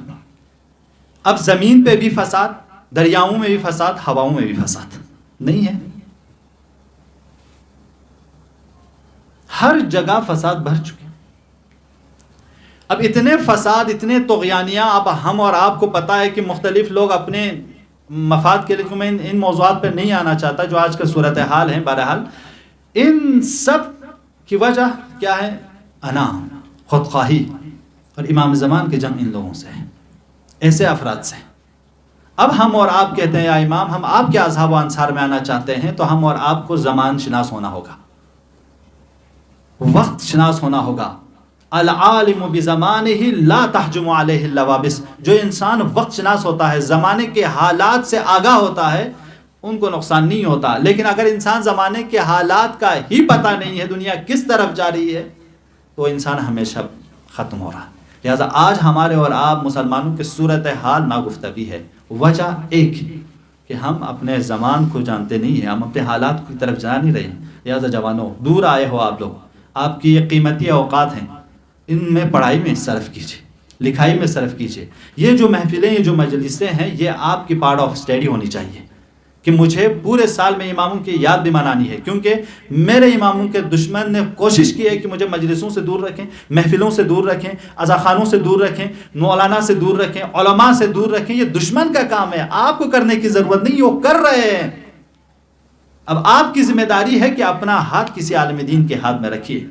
اب زمین پہ بھی فساد، دریاؤں میں بھی فساد، ہواؤں میں بھی فساد نہیں ہے. ہر جگہ فساد بھر چکے. اب اتنے فساد، اتنے طغیانیاں. اب ہم اور آپ کو پتہ ہے کہ مختلف لوگ اپنے مفاد کے لیے، میں ان موضوعات پہ نہیں آنا چاہتا جو آج کا صورتحال ہے. بہرحال ان سب کی وجہ کیا ہے؟ انا، خودخواہی اور امام زمان کے جنگ ان لوگوں سے ہے، ایسے افراد سے. اب ہم اور آپ کہتے ہیں یا امام ہم آپ کے اصحاب و انصار میں آنا چاہتے ہیں، تو ہم اور آپ کو زمان شناس ہونا ہوگا، وقت شناس ہونا ہوگا. العالم بزمانہ لا تحجم علیہ اللوابس. جو انسان وقت شناس ہوتا ہے، زمانے کے حالات سے آگاہ ہوتا ہے، ان کو نقصان نہیں ہوتا. لیکن اگر انسان زمانے کے حالات کا ہی پتہ نہیں ہے، دنیا کس طرف جا رہی ہے، تو انسان ہمیشہ ختم ہو رہا ہے. لہٰذا آج ہمارے اور آپ مسلمانوں کی صورتحال ناگفتگی ہے. وجہ ایک کہ ہم اپنے زمان کو جانتے نہیں ہیں، ہم اپنے حالات کی طرف جا نہیں رہے ہیں. لہٰذا جوانوں، دور آئے ہو آپ لوگ، آپ کی یہ قیمتی اوقات ہیں، ان میں پڑھائی میں صرف کیجیے، لکھائی میں صرف کیجیے. یہ جو محفلیں، یہ جو مجلسیں ہیں، یہ آپ کی پارٹ آف اسٹڈی ہونی چاہیے کہ مجھے پورے سال میں اماموں کی یاد بھی منانی ہے. کیونکہ میرے اماموں کے دشمن نے کوشش کی ہے کہ مجھے مجلسوں سے دور رکھیں، محفلوں سے دور رکھیں، عزاخانوں سے دور رکھیں، مولانا سے دور رکھیں، علماء سے دور رکھیں. یہ دشمن کا کام ہے، آپ کو کرنے کی ضرورت نہیں، وہ کر رہے ہیں. اب آپ کی ذمہ داری ہے کہ اپنا ہاتھ کسی عالم دین کے ہاتھ میں رکھیے.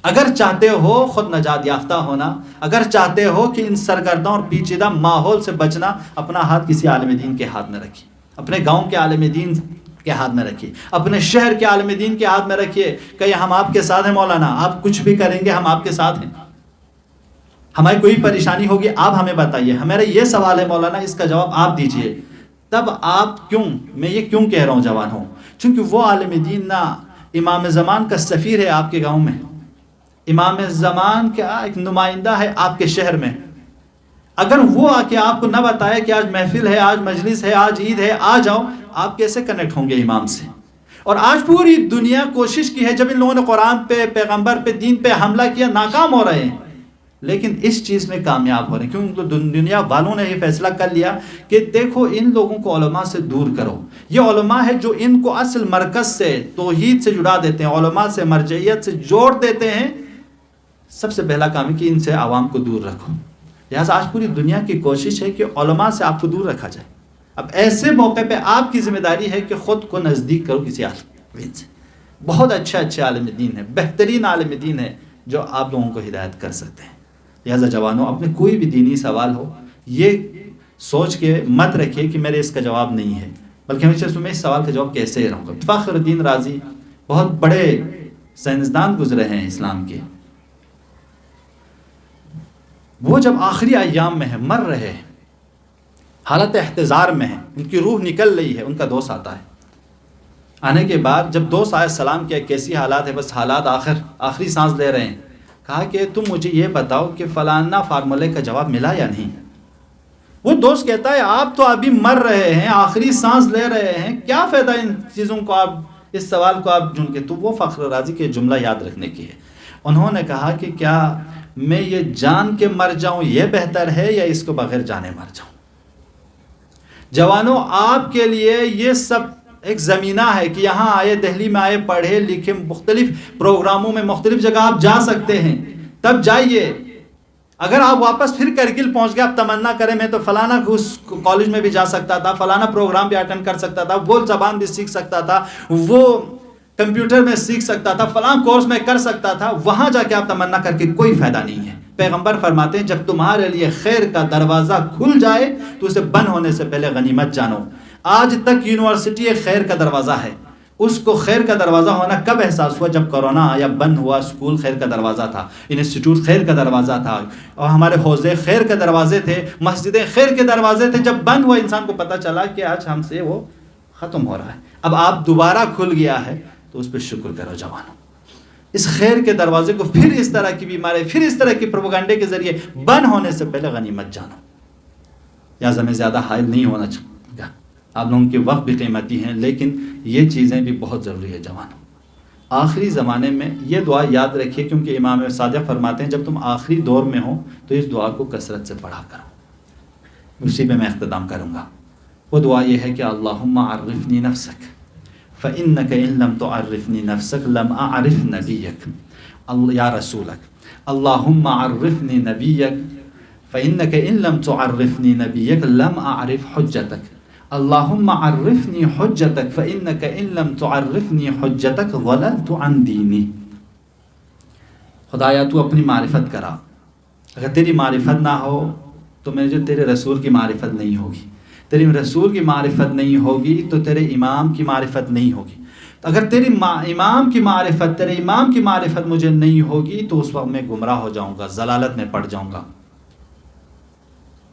اگر چاہتے ہو خود نجات یافتہ ہونا، اگر چاہتے ہو کہ ان سرگردوں اور پیچیدہ ماحول سے بچنا، اپنا ہاتھ کسی عالم دین کے ہاتھ میں رکھیے، اپنے گاؤں کے عالم دین کے ہاتھ میں رکھیے، اپنے شہر کے عالم دین کے ہاتھ میں رکھیے. کہ ہم آپ کے ساتھ ہیں مولانا، آپ کچھ بھی کریں گے ہم آپ کے ساتھ ہیں. ہماری کوئی پریشانی ہوگی آپ ہمیں بتائیے، ہمارا یہ سوال ہے مولانا، اس کا جواب آپ دیجئے. تب آپ کیوں، میں یہ کیوں کہہ رہا ہوں جوان ہوں، چونکہ وہ عالم دین نہ امام زمان کا سفیر ہے آپ کے گاؤں میں، امام زمان کا ایک نمائندہ ہے آپ کے شہر میں. اگر وہ آ کے آپ کو نہ بتائے کہ آج محفل ہے، آج مجلس ہے، آج عید ہے، آ جاؤ، آپ کیسے کنیکٹ ہوں گے امام سے؟ اور آج پوری دنیا کوشش کی ہے، جب ان لوگوں نے قرآن پہ، پیغمبر پہ، دین پہ حملہ کیا، ناکام ہو رہے ہیں. لیکن اس چیز میں کامیاب ہو رہے ہیں، کیونکہ دنیا والوں نے یہ فیصلہ کر لیا کہ دیکھو ان لوگوں کو علماء سے دور کرو. یہ علماء ہے جو ان کو اصل مرکز سے، توحید سے جڑا دیتے ہیں، علماء سے، مرجعیت سے جوڑ دیتے ہیں. سب سے پہلا کام ہے کہ ان سے عوام کو دور رکھو. لہٰذا آج پوری دنیا کی کوشش ہے کہ علماء سے آپ کو دور رکھا جائے. اب ایسے موقع پہ آپ کی ذمہ داری ہے کہ خود کو نزدیک کرو کسی عالم دین سے. بہت اچھے عالم دین ہیں، بہترین عالم دین ہے جو آپ لوگوں کو ہدایت کر سکتے ہیں. لہٰذا جوانوں، اپنے کوئی بھی دینی سوال ہو یہ سوچ کے مت رکھیے کہ میرے اس کا جواب نہیں ہے، بلکہ ہمیشہ میں اس سوال کا جواب کیسے رہوں گا. فخر الدین رازی بہت بڑے سائنسدان گزرے ہیں اسلام کے. وہ جب آخری ایام میں ہیں، مر رہے ہیں، حالت احتضار میں ہیں، ان کی روح نکل رہی ہے، ان کا دوست آتا ہے. آنے کے بعد جب دوست آئے سلام کیا، کیسی حالات ہے؟ بس حالات آخری سانس لے رہے ہیں. کہا کہ تم مجھے یہ بتاؤ کہ فلانا فارمولے کا جواب ملا یا نہیں. وہ دوست کہتا ہے آپ تو ابھی مر رہے ہیں، آخری سانس لے رہے ہیں، کیا فائدہ ان چیزوں کو، آپ اس سوال کو آپ جن کے. تو وہ فخر رازی کے جملہ یاد رکھنے کی ہے. انہوں نے کہا کہ کیا میں یہ جان کے مر جاؤں یہ بہتر ہے یا اس کو بغیر جانے مر جاؤں. جوانوں، آپ کے لیے یہ سب ایک زمینہ ہے کہ یہاں آئے، دہلی میں آئے، پڑھے لکھے، مختلف پروگراموں میں مختلف جگہ آپ جا سکتے ہیں، تب جائیے. اگر آپ واپس پھر کرگل پہنچ گئے، آپ تمنا کریں میں تو فلانا اس کالج میں بھی جا سکتا تھا، فلانا پروگرام بھی اٹینڈ کر سکتا تھا، وہ زبان بھی سیکھ سکتا تھا، وہ کمپیوٹر میں سیکھ سکتا تھا، فلاں کورس میں کر سکتا تھا، وہاں جا کے آپ تمنا کر کے کوئی فائدہ نہیں ہے. پیغمبر فرماتے ہیں جب تمہارے لیے خیر کا دروازہ کھل جائے تو اسے بند ہونے سے پہلے غنیمت جانو. آج تک یونیورسٹی ایک خیر کا دروازہ ہے. اس کو خیر کا دروازہ ہونا کب احساس ہوا؟ جب کرونا آیا، بند ہوا. اسکول خیر کا دروازہ تھا، انسٹیٹیوٹ خیر کا دروازہ تھا، اور ہمارے حوضے خیر کے دروازے تھے، مسجدیں خیر کے دروازے تھے. جب بند ہوا انسان کو پتہ چلا کہ آج ہم سے وہ ختم ہو رہا ہے. اب آپ دوبارہ کھل گیا ہے تو اس پہ شکر کرو جوانوں. اس خیر کے دروازے کو پھر اس طرح کی بیماری، پھر اس طرح کی پروپیگنڈے کے ذریعے بند ہونے سے پہلے غنیمت جانو. لہٰذا میں زیادہ حائل نہیں ہونا چاہوں گا. آپ لوگوں کے وقت بھی قیمتی ہیں، لیکن یہ چیزیں بھی بہت ضروری ہے جوانوں. آخری زمانے میں یہ دعا یاد رکھیے، کیونکہ امام صادق فرماتے ہیں جب تم آخری دور میں ہو تو اس دعا کو کثرت سے پڑھا کرو. اسی پہ میں اختتام کروں گا. وہ دعا یہ ہے کہ اللہم عرفنی نفسک فإنک ان لم تعرفنی نفسک لم اعرف نبیک یا رسولک. اللہم عرفنی نبیک فإنک ان لم تعرفنی نبیک لم اعرف حجتک. اللہم عرفنی حجتک فإنک ان لم تعرفنی حجتک ضللت عن دینی. خدایا تو اپنی معرفت کرا، اگر تیری معرفت نہ ہو تو مجھے تیرے رسول کی معرفت نہیں ہوگی. تیری رسول کی معرفت نہیں ہوگی تو تیرے امام کی معرفت نہیں ہوگی. اگر تیری امام کی معرفت، تیرے امام کی معرفت مجھے نہیں ہوگی تو اس وقت میں گمراہ ہو جاؤں گا، ضلالت میں پڑ جاؤں گا.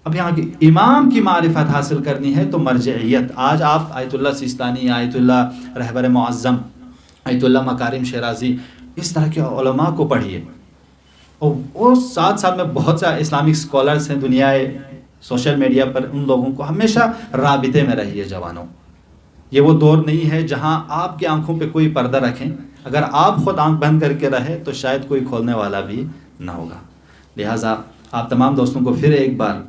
اب یہاں کی امام کی معرفت حاصل کرنی ہے تو مرجعیت. آج آپ آیت اللہ سیستانی، آیت اللہ رہبر معظم، آیت اللہ مکارم شیرازی، اس طرح کے علماء کو پڑھیے. اور ساتھ ساتھ میں بہت سے اسلامک اسکالرس ہیں دنیا سوشل میڈیا پر، ان لوگوں کو ہمیشہ رابطے میں رہیے جوانوں. یہ وہ دور نہیں ہے جہاں آپ کی آنکھوں پہ کوئی پردہ رکھیں. اگر آپ خود آنکھ بند کر کے رہے تو شاید کوئی کھولنے والا بھی نہ ہوگا. لہٰذا آپ تمام دوستوں کو پھر ایک بار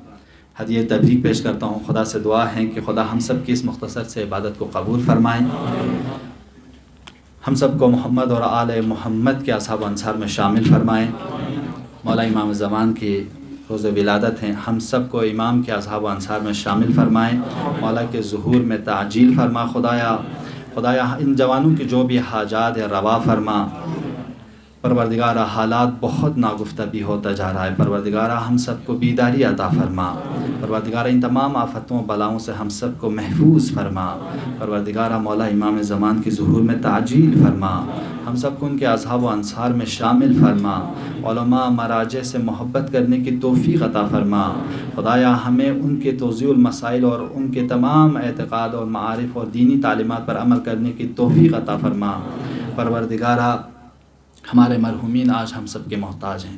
ہدیہ تبریک پیش کرتا ہوں. خدا سے دعا ہے کہ خدا ہم سب کی اس مختصر سے عبادت کو قبول فرمائیں. ہم سب کو محمد اور آل محمد کے اصحاب و انصار میں شامل فرمائیں. مولا امام زمان کی روز ولادت ہیں، ہم سب کو امام کے اصحاب و انصار میں شامل فرمائیں. مولا کے ظہور میں تعجیل فرما. خدایا ان جوانوں کی جو بھی حاجات ہے روا فرما. پروردگارہ حالات بہت ناگفتگی ہوتا جا رہا ہے، پروردگارہ ہم سب کو بیداری عطا فرما. پروردگارہ ان تمام آفتوں بلاؤں سے ہم سب کو محفوظ فرما. پروردگارہ مولا امام زمان کی ظہور میں تعجیل فرما. ہم سب کو ان کے اصحاب و انصار میں شامل فرما. علماء مراجع سے محبت کرنے کی توفیق عطا فرما. خدایا ہمیں ان کے توضیح المسائل اور ان کے تمام اعتقاد اور معارف اور دینی تعلیمات پر عمل کرنے کی توفیق عطا فرما. پروردگارہ ہمارے مرحومین آج ہم سب کے محتاج ہیں.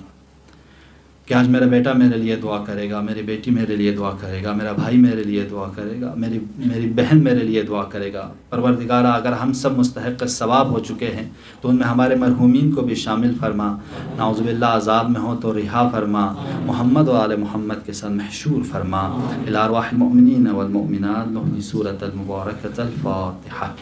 کہ آج میرا بیٹا میرے لیے دعا کرے گا، میری بیٹی میرے لیے دعا کرے گا، میرا بھائی میرے لیے دعا کرے گا، میری بہن میرے لیے دعا کرے گا۔ پروردگارہ اگر ہم سب مستحق ثواب ہو چکے ہیں تو ان میں ہمارے مرحومین کو بھی شامل فرما، نعوذ باللہ عذاب میں ہو تو رہا فرما، محمد و آل محمد کے ساتھ محشور فرما۔ الی ارواح المؤمنین والمؤمنات نحن سورۃ المبارکۃ الفاتحہ۔